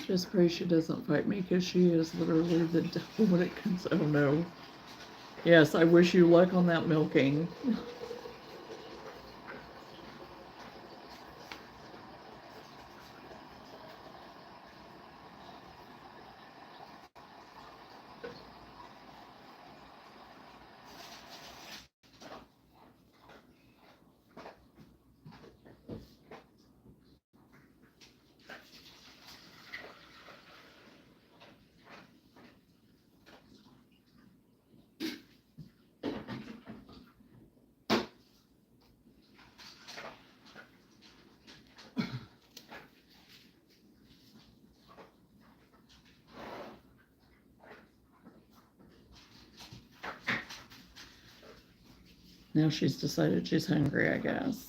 Just pray she doesn't fight me because she is literally the devil when it comes. Oh no. Yes, I wish you luck on that milking. Now she's decided she's hungry, I guess.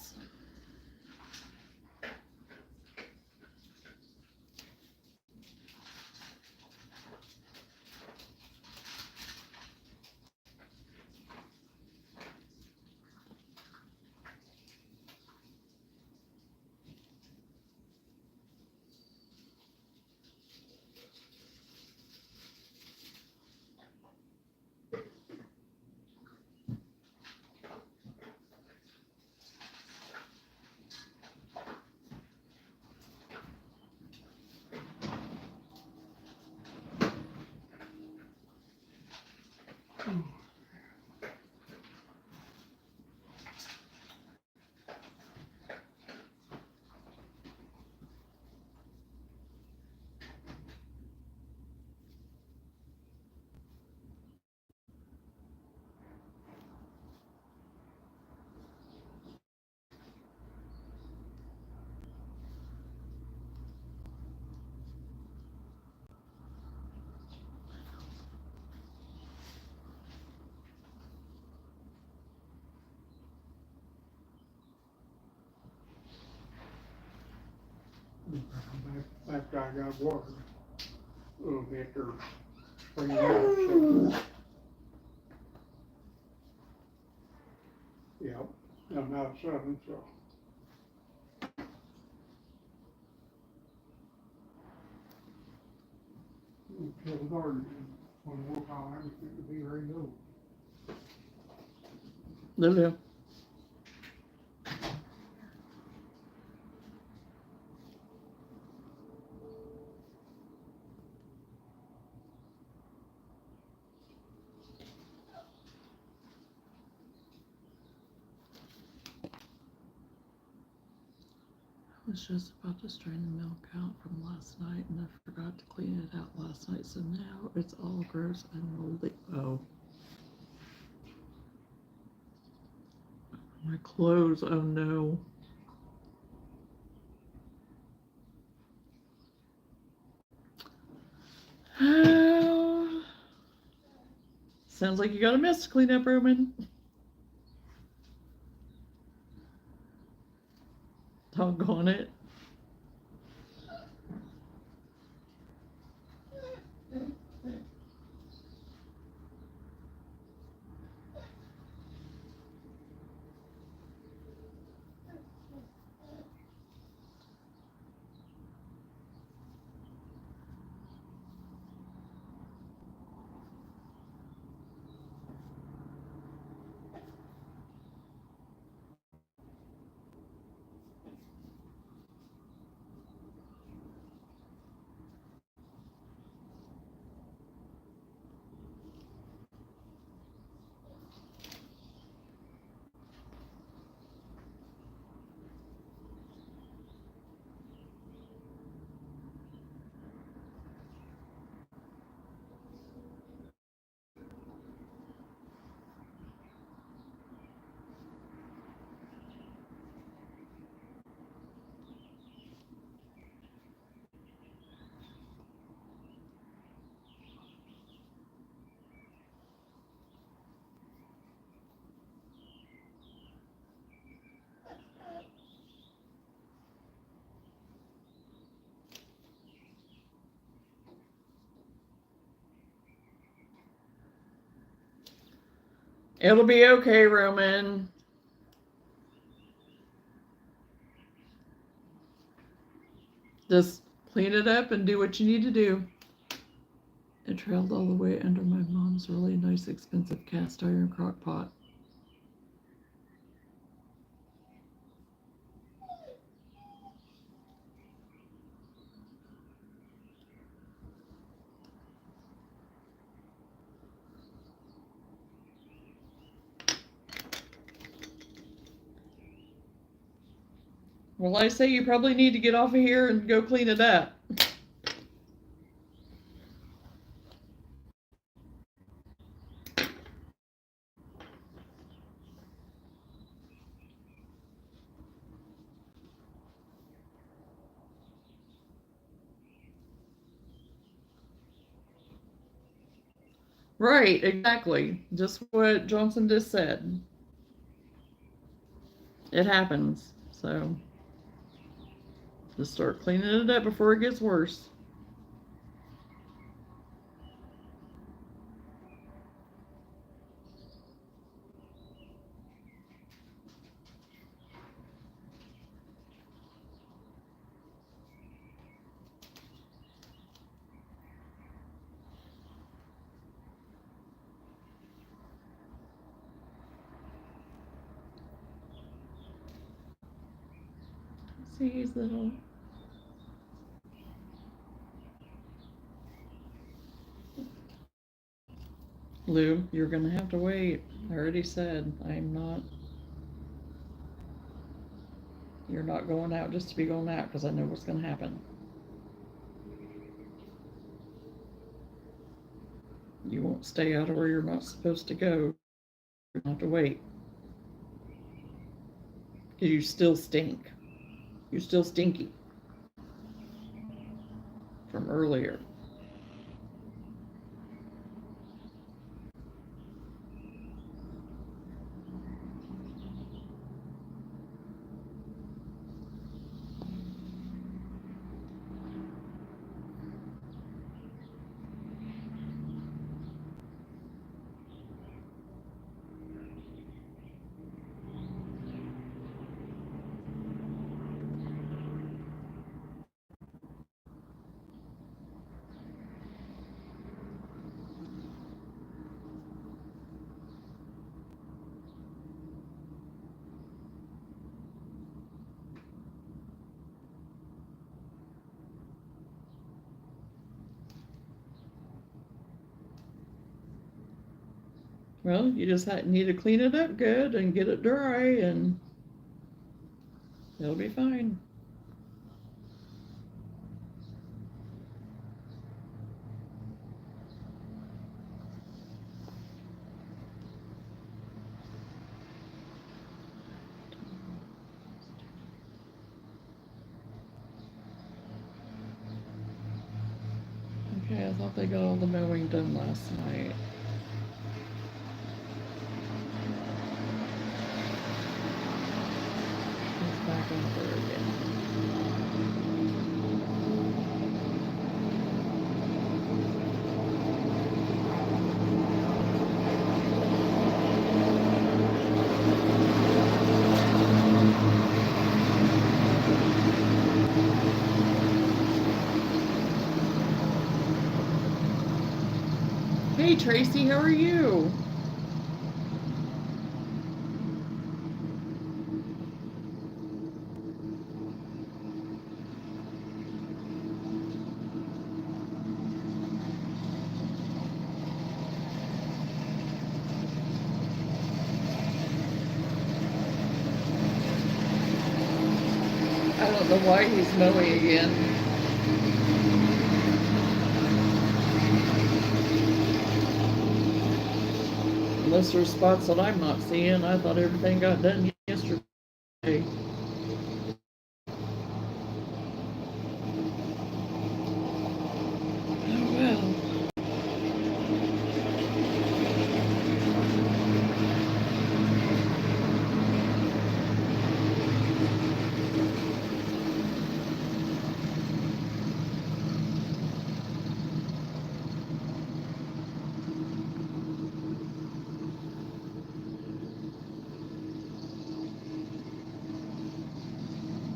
After I got water, a little bit or spring out, so. Yep, I'm out 7, so. Till the garden, one more time, it'll be ready to go. Lulu. was just about to strain the milk out from last night, and I forgot to clean it out last night, so now it's all gross and moldy. Oh. My clothes, oh no. Oh. Sounds like you got a mess to clean up, Roman. Doggone it. It'll be okay, Roman. Just clean it up and do what you need to do. It trailed all the way under my mom's really nice, expensive cast iron crock pot. Well, I say you probably need to get off of here and go clean it up. Right, exactly. Just what Johnson just said. It happens. So just start cleaning it up before it gets worse. See his little. Lou, you're gonna have to wait. I already said I'm not. You're not going out just to be going out because I know what's gonna happen. You won't stay out of where you're not supposed to go. You have to wait. Because you still stink. You're still stinky from earlier. Well, you just need to clean it up good and get it dry, and it'll be fine. thought they got all the mowing done last night. It's back out there again. Hey Tracy, how are you? I don't know why he's mowing again. Unless there's spots that I'm not seeing. I thought everything got done yesterday. Oh well.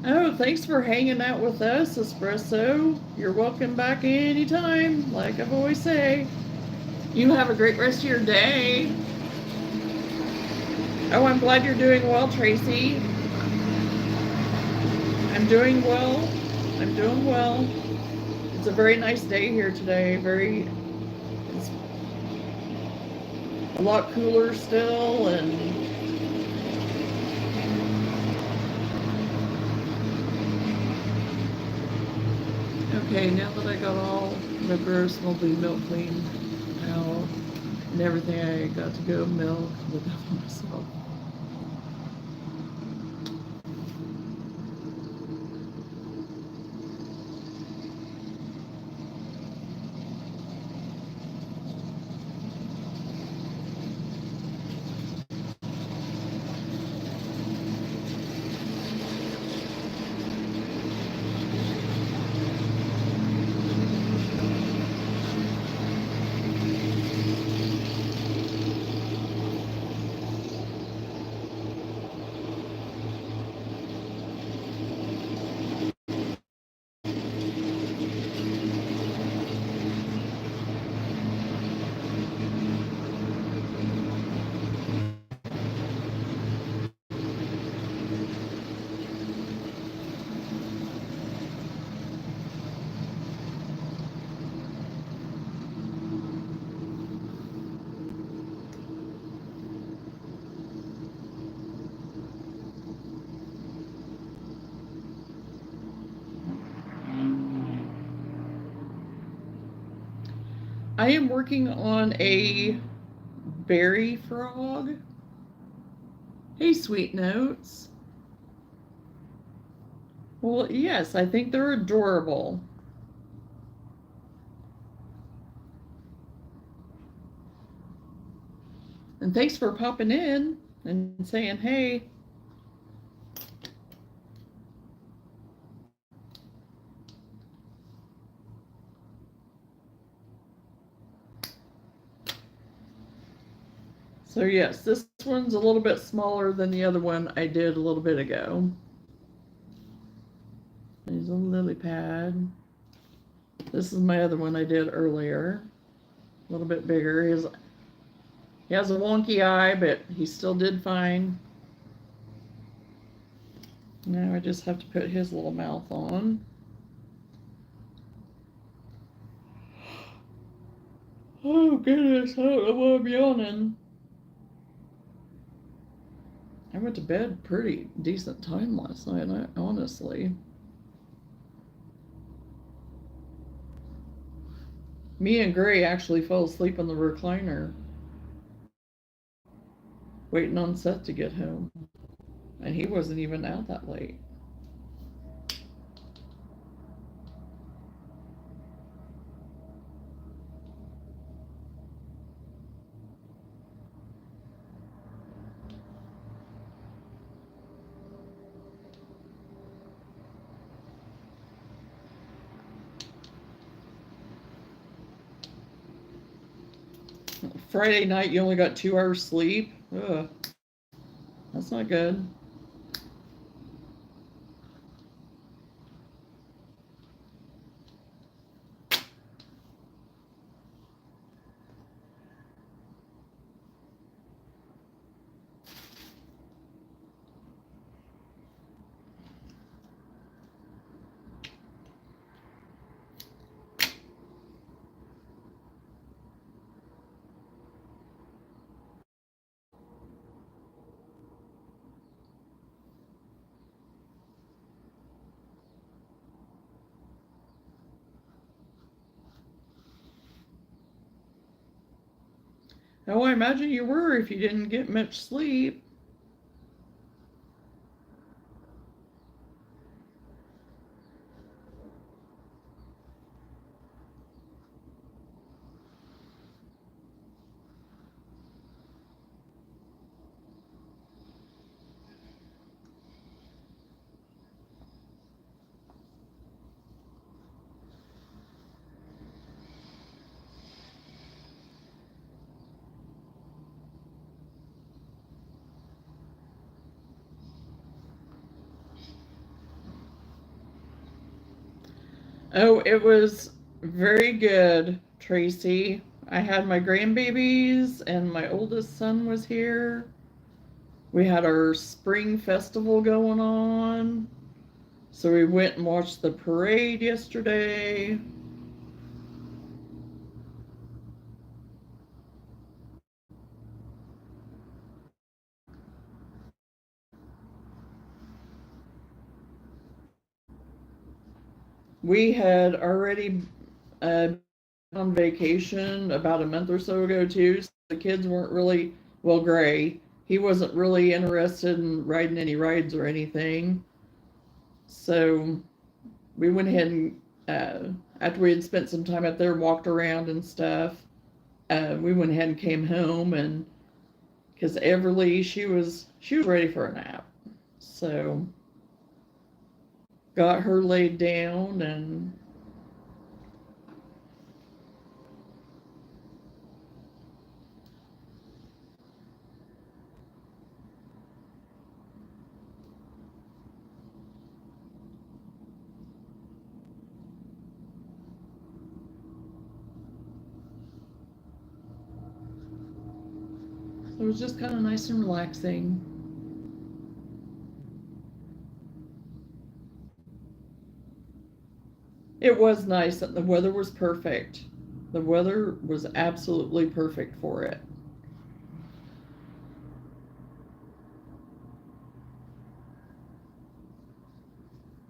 Oh, thanks for hanging out with us, Espresso. You're welcome back anytime, like I've always say. You have a great rest of your day. Oh, I'm glad you're doing well, Tracy. I'm doing well. I'm doing well. It's a very nice day here today. It's a lot cooler still, and okay, now that I got all the gross moldy milk cleaned out and everything, I got to go milk the devil myself. I am working on a berry frog. Hey, Sweet Notes. Well, yes, I think they're adorable. And thanks for popping in and saying hey. So yes, this one's a little bit smaller than the other one I did a little bit ago. There's a lily pad. This is my other one I did earlier. A little bit bigger. He has a wonky eye, but he still did fine. Now I just have to put his little mouth on. Oh goodness, I don't know why I'm yawning. I went to bed pretty decent time last night, honestly. Me and Gray actually fell asleep in the recliner, waiting on Seth to get home. And he wasn't even out that late. Friday night, you only got 2 hours sleep. Ugh, that's not good. Oh, I imagine you were if you didn't get much sleep. Oh, it was very good, Tracy. I had my grandbabies, and my oldest son was here. We had our spring festival going on. So we went and watched the parade yesterday. We had already on vacation about a month or so ago, too. So the kids weren't really, well, Gray, he wasn't really interested in riding any rides or anything. So we went ahead and, after we had spent some time out there, walked around and stuff, we went ahead and came home. And because Everly, she was ready for a nap. So got her laid down, and it was just kind of nice and relaxing. It was nice, and the weather was perfect. The weather was absolutely perfect for it.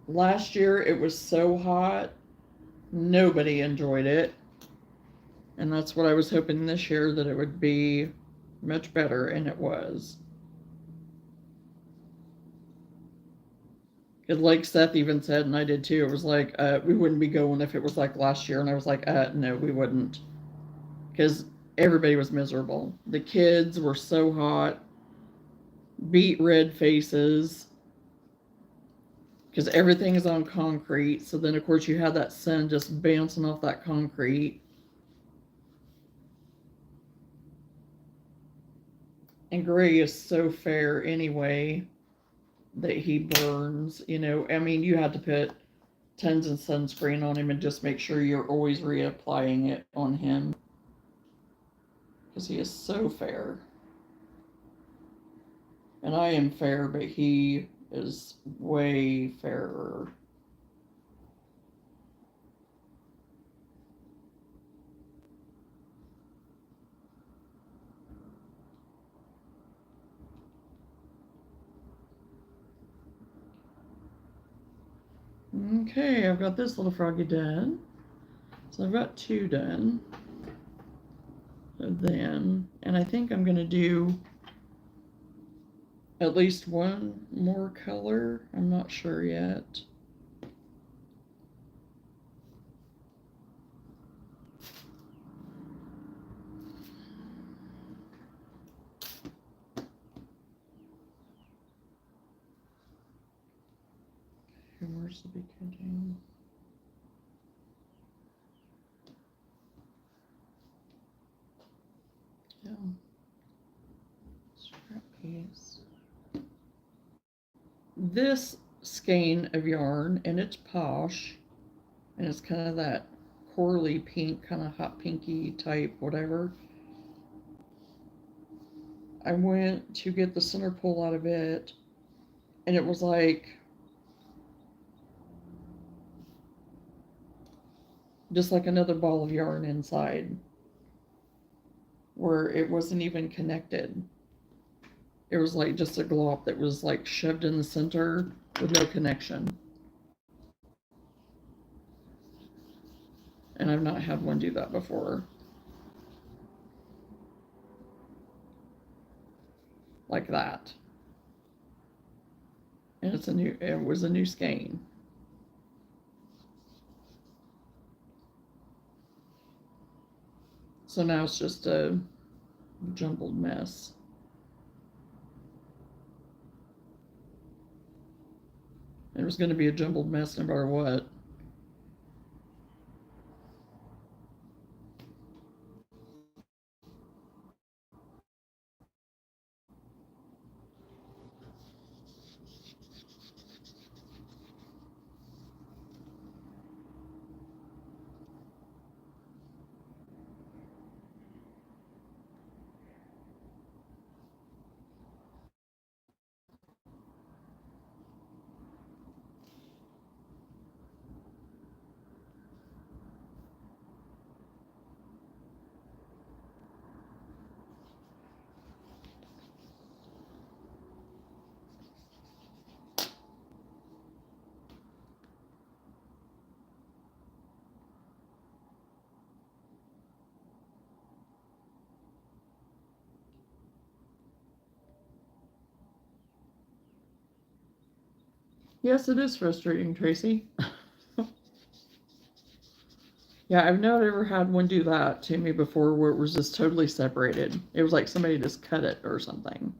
Last year it was so hot, nobody enjoyed it. And that's what I was hoping this year, that it would be much better, and it was. Because like Seth even said, and I did too, it was like, we wouldn't be going if it was like last year. And I was like, no, we wouldn't. Because everybody was miserable. The kids were so hot, beet red faces, because everything is on concrete. So then, of course, you have that sun just bouncing off that concrete. And Gray is so fair anyway that he burns. I mean, you had to put tons of sunscreen on him and just make sure you're always reapplying it on him because he is so fair. And I am fair, but he is way fairer. Okay, I've got this little froggy done. So I've got 2 done. And I think I'm going to do at least one more color. I'm not sure yet. Where's the beginning? this skein of yarn, and it's Posh, and it's kind of that corally pink, kind of hot pinky type, whatever. I went to get the center pull out of it, and it was like just like another ball of yarn inside, where it wasn't even connected. It was like just a glop that was like shoved in the center with no connection. And I've not had one do that before. Like that. And it was a new skein. So now it's just a jumbled mess. It was going to be a jumbled mess no matter what. Yes, it is frustrating, Tracy. Yeah, I've not ever had one do that to me before where it was just totally separated. It was like somebody just cut it or something.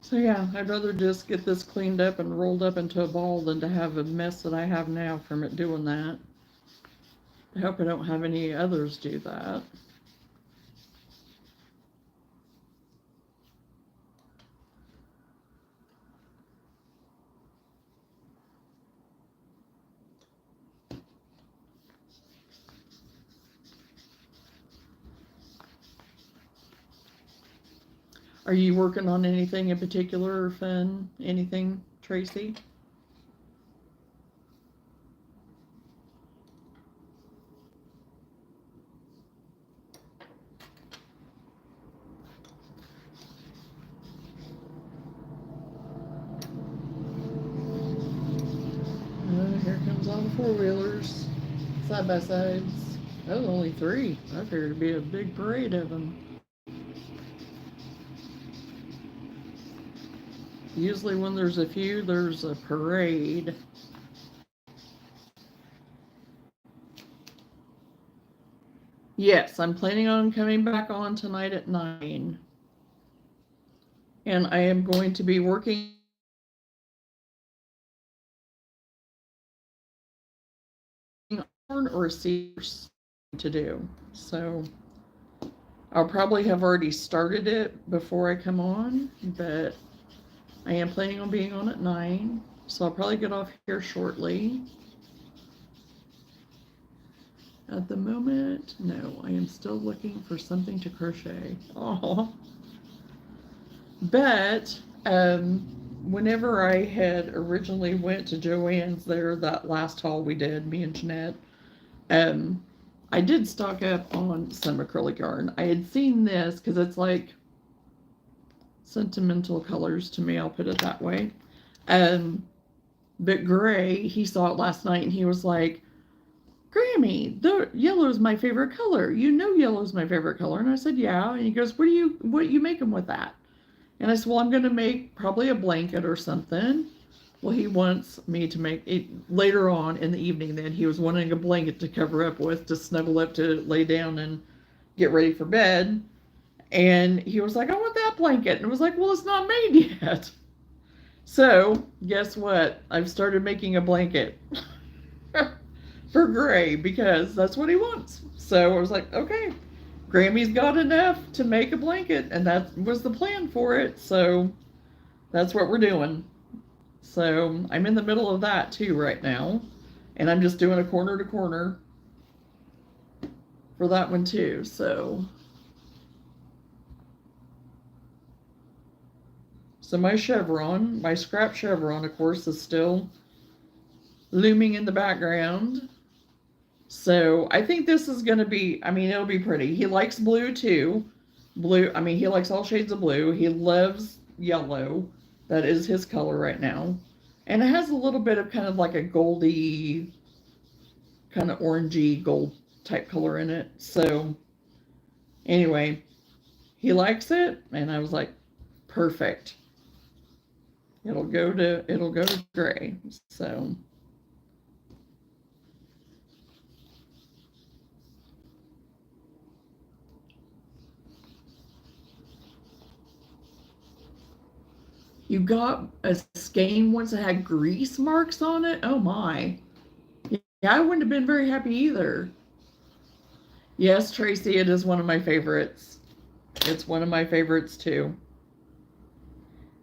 So yeah, I'd rather just get this cleaned up and rolled up into a ball than to have a mess that I have now from it doing that. I hope I don't have any others do that. Are you working on anything in particular or fun? Anything, Tracy? Here comes all the four-wheelers, side-by-sides. Oh, only three. I figured it'd be a big parade of them. Usually when there's a few, there's a parade. Yes, I'm planning on coming back on tonight at 9. And I am going to be working on or a series to do. So I'll probably have already started it before I come on, but I am planning on being on at 9, so I'll probably get off here shortly. At the moment, no, I am still looking for something to crochet. Oh, but whenever I had originally went to Joann's there, that last haul we did, me and Jeanette, I did stock up on some acrylic yarn. I had seen this because it's like sentimental colors to me, I'll put it that way. But gray, he saw it last night and he was like, Grammy, the yellow is my favorite color. You know yellow is my favorite color. And I said, yeah. And he goes, what you making with that? And I said, well, I'm going to make probably a blanket or something. Well, he wants me to make it later on in the evening. Then he was wanting a blanket to cover up with, to snuggle up, to lay down and get ready for bed. And he was like, I want that blanket. And it was like, well, it's not made yet. So guess what? I've started making a blanket for Gray because that's what he wants. So I was like, okay, Grammy's got enough to make a blanket, and that was the plan for it. So that's what we're doing. So I'm in the middle of that too right now, and I'm just doing a corner to corner for that one too. So my chevron, my scrap chevron, of course, is still looming in the background. So I think this is going to be, I mean, it'll be pretty. He likes blue too. Blue, I mean, he likes all shades of blue. He loves yellow. That is his color right now. And it has a little bit of kind of like a goldy, kind of orangey gold type color in it. So anyway, he likes it. And I was like, perfect. It'll go to gray. So you got a skein once that had grease marks on it? Oh my. Yeah, I wouldn't have been very happy either. Yes, Tracy, it is one of my favorites. It's one of my favorites too.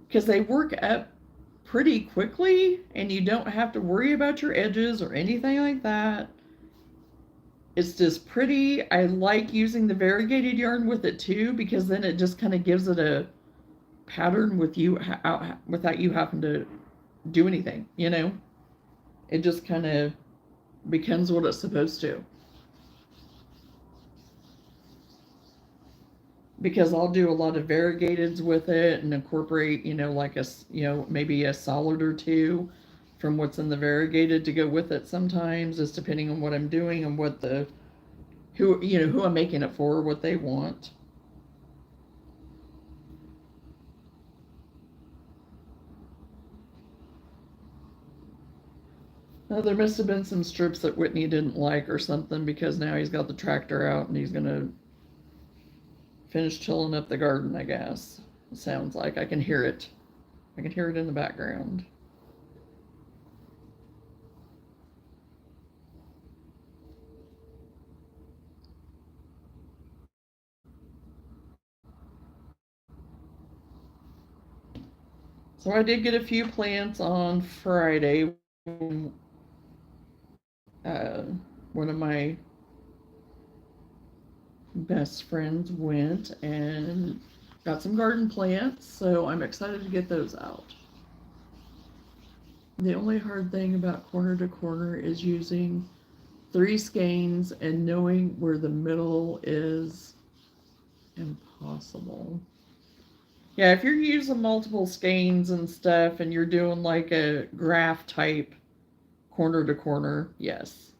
Because they work up pretty quickly and you don't have to worry about your edges or anything like that. It's just pretty. I like using the variegated yarn with it too because then it just kind of gives it a pattern with you without you having to do anything, you know? It just kind of becomes what it's supposed to. Because I'll do a lot of variegateds with it and incorporate, like maybe a solid or two from what's in the variegated to go with it sometimes, just depending on what I'm doing and what who I'm making it for, what they want. There must have been some strips that Whitney didn't like or something because now he's got the tractor out and he's gonna finish tilling up the garden, I guess. It sounds like I can hear it. I can hear it in the background. So I did get a few plants on Friday. One of my best friends went and got some garden plants, so I'm excited to get those out. The only hard thing about corner to corner is using 3 skeins and knowing where the middle is impossible. Yeah, if you're using multiple skeins and stuff and you're doing like a graph type corner to corner, yes.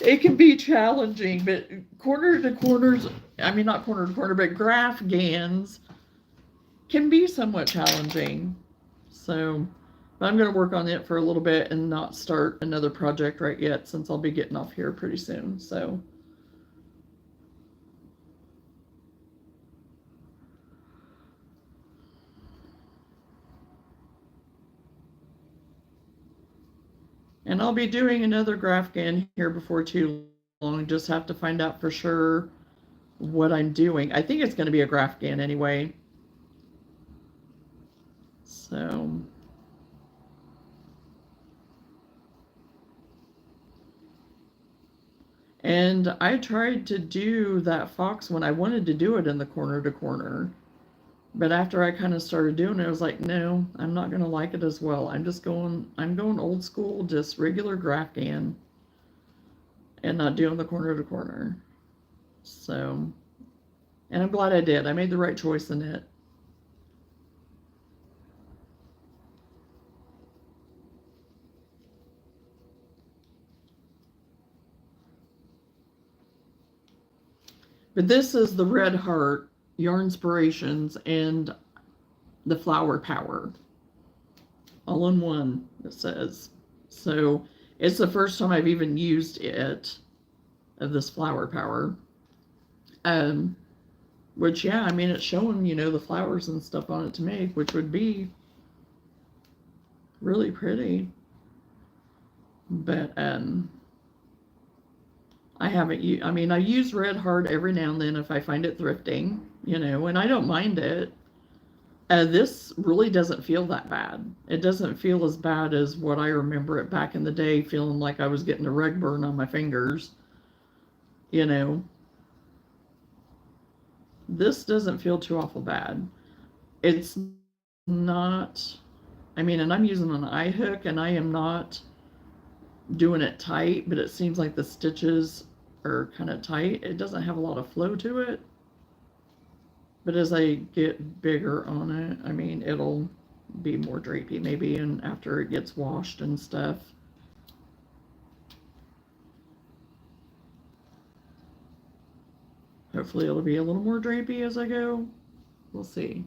It can be challenging, but corner to corners, I mean, not corner to corner, but graph GANs can be somewhat challenging. So I'm going to work on it for a little bit and not start another project right yet since I'll be getting off here pretty soon. So. And I'll be doing another graph GAN here before too long. Just have to find out for sure what I'm doing. I think it's going to be a Grafgan anyway. So, and I tried to do that fox one. I wanted to do it in the corner to corner. But after I kind of started doing it, I was like, no, I'm not going to like it as well. I'm going old school, just regular Grafgan and not doing the corner to corner. So, and I'm glad I did. I made the right choice in it. But this is the Red Heart Yarn Inspirations and the Flower Power. All in one, it says. So it's the first time I've even used it, of this Flower Power. Which, yeah, I mean, it's showing, the flowers and stuff on it to make, which would be really pretty. But, I haven't used, I mean, I use Red Heart every now and then if I find it thrifting, and I don't mind it. This really doesn't feel that bad. It doesn't feel as bad as what I remember it back in the day, feeling like I was getting a rug burn on my fingers. This doesn't feel too awful bad. It's not, I mean, and I'm using an eye hook and I am not doing it tight, but it seems like the stitches are kind of tight. It doesn't have a lot of flow to it. But as I get bigger on it, I mean, it'll be more drapey maybe, and after it gets washed and stuff. Hopefully it'll be a little more drapey as I go. We'll see.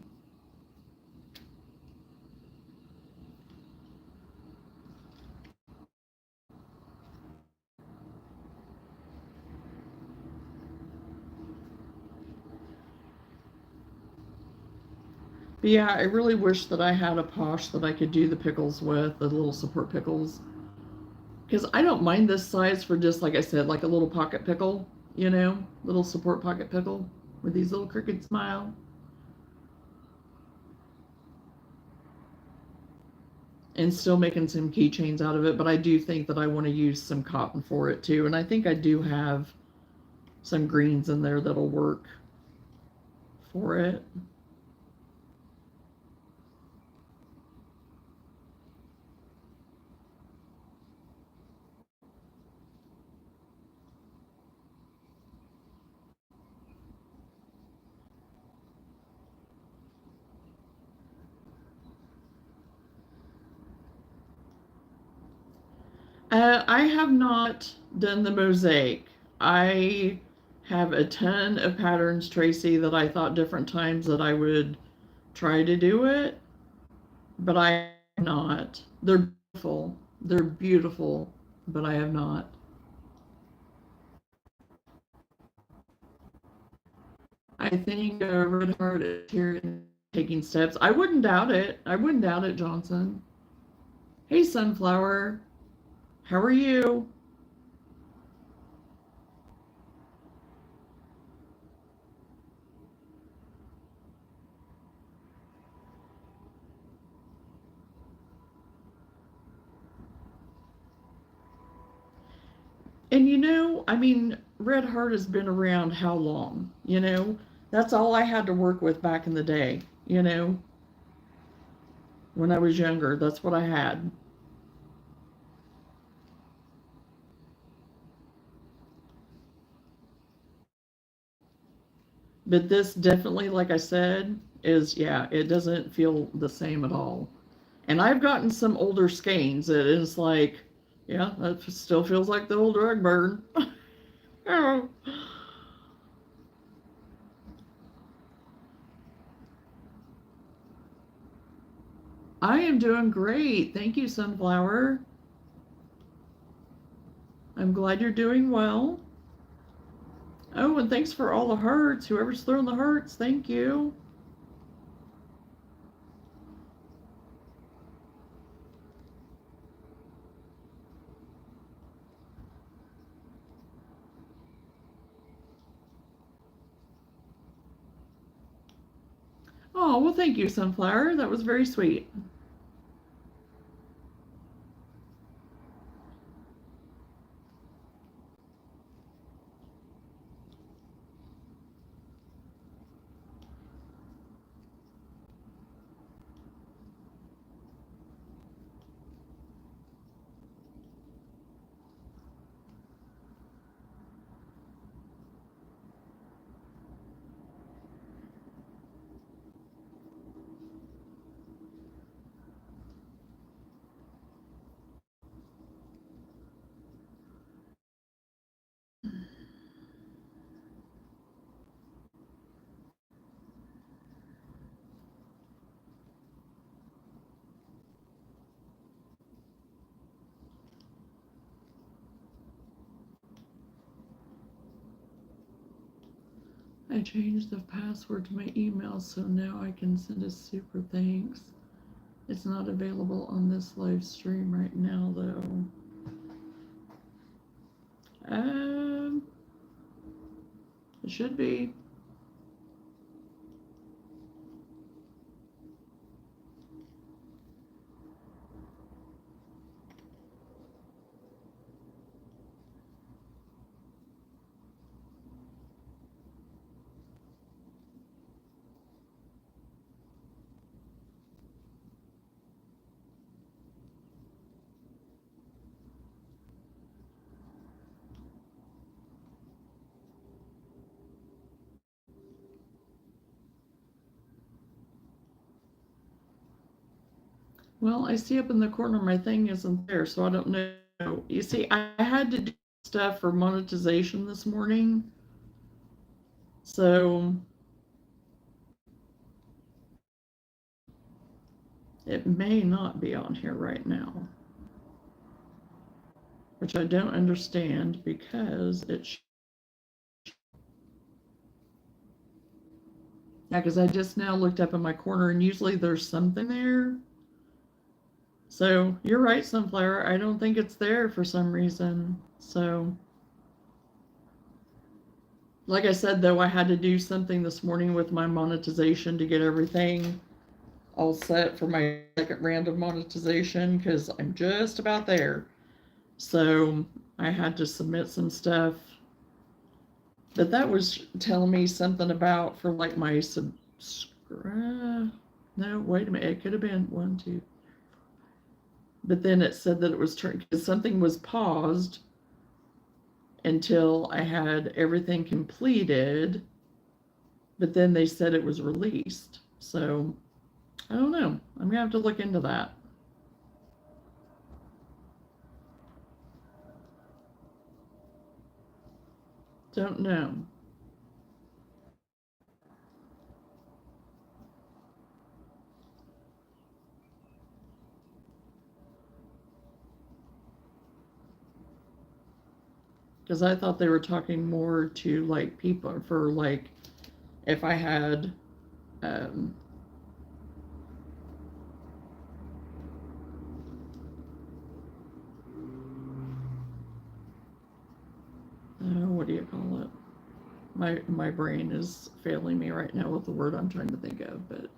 But yeah, I really wish that I had a posh that I could do the pickles with, the little support pickles. Because I don't mind this size for just, like I said, like a little pocket pickle, little support pocket pickle with these little crooked smile. And still making some keychains out of it, but I do think that I want to use some cotton for it too. And I think I do have some greens in there that'll work for it. I have not done the mosaic. I have a ton of patterns, Tracy, that I thought different times that I would try to do it, but I have not. They're beautiful. They're beautiful, but I have not. I think Red Heart is here taking steps. I wouldn't doubt it. I wouldn't doubt it, Johnson. Hey, Sunflower. How are you? And I mean, Red Heart has been around how long? That's all I had to work with back in the day, when I was younger. That's what I had. But this definitely, like I said, is, yeah, it doesn't feel the same at all. And I've gotten some older skeins that is like, yeah, that still feels like the old rug burn. Oh. I am doing great. Thank you, Sunflower. I'm glad you're doing well. Oh, and thanks for all the hearts. Whoever's throwing the hearts, thank you. Oh, well, thank you, Sunflower. That was very sweet. I changed the password to my email so now I can send a super thanks. It's not available on this live stream right now, though. It should be. Well, I see up in the corner my thing isn't there, so I don't know. You see, I had to do stuff for monetization this morning, so it may not be on here right now, which I don't understand because yeah, because I just now looked up in my corner and usually there's something there. So you're right, Sunflower. I don't think it's there for some reason. So, like I said, though, I had to do something this morning with my monetization to get everything all set for my second round of monetization because I'm just about there. So I had to submit some stuff. But that was telling me something about for like my subscribe. No, wait a minute. It could have been 1, 2. But then it said that it was turned because something was paused until I had everything completed. But then they said it was released. So I don't know. I'm gonna have to look into that. Don't know. Because I thought they were talking more to like people for like if I had um, what do you call it? My brain is failing me right now with the word I'm trying to think of, but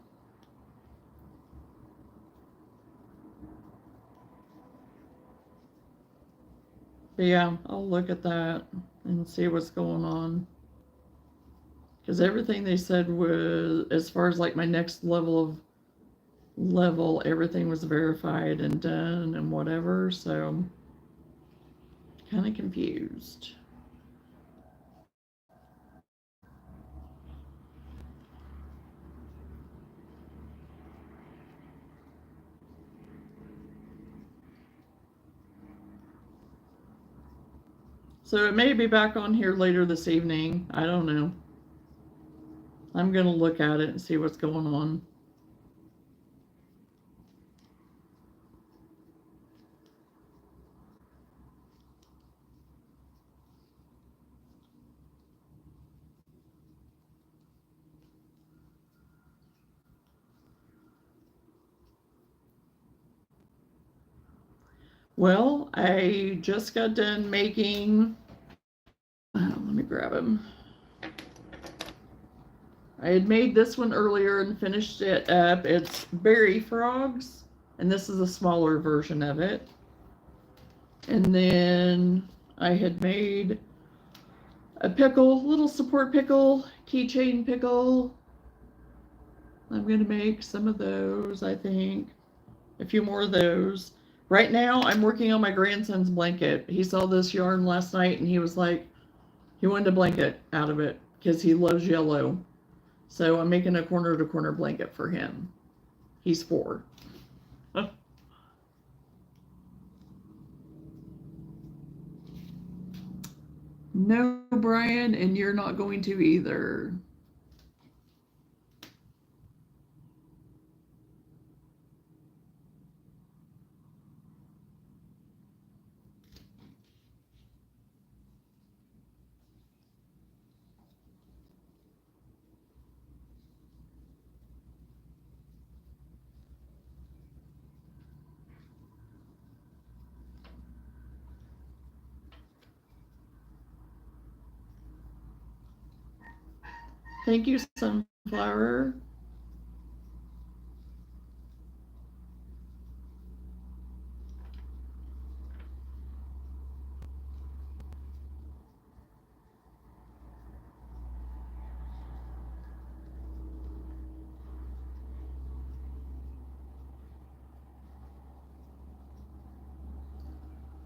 yeah, I'll look at that and see what's going on. Because everything they said was, as far as like my next level, everything was verified and done and whatever. So kind of confused. So it may be back on here later this evening. I don't know. I'm going to look at it and see what's going on. Well, I just got done making, let me grab him. I had made this one earlier and finished it up. It's berry frogs, and this is a smaller version of it. And then I had made a pickle, little support pickle, keychain pickle. I'm going to make some of those, I think. A few more of those. Right now, I'm working on my grandson's blanket. He saw this yarn last night and he was like, he wanted a blanket out of it because he loves yellow. So I'm making a corner to corner blanket for him. He's 4. No, Brian, and you're not going to either. Thank you, Sunflower.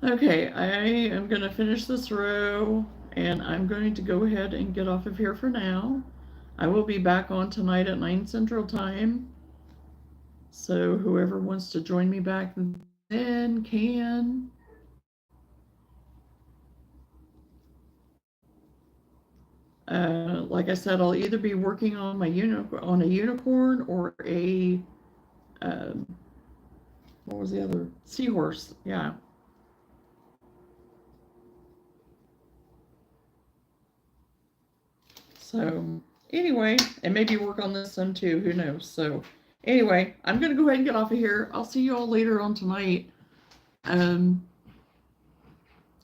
Okay, I am going to finish this row and I'm going to go ahead and get off of here for now. I will be back on tonight at 9 Central Time. So whoever wants to join me back then can. Like I said, I'll either be working on my on a unicorn or a what was the other? Seahorse. Yeah. So anyway, and maybe work on this some too. Who knows? So anyway, I'm gonna go ahead and get off of here. I'll see you all later on tonight.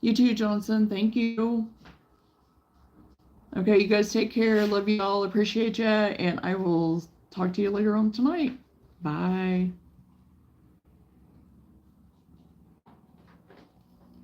You too, Johnson. Thank you. Okay, you guys take care. Love you all. Appreciate you. And I will talk to you later on tonight. Bye.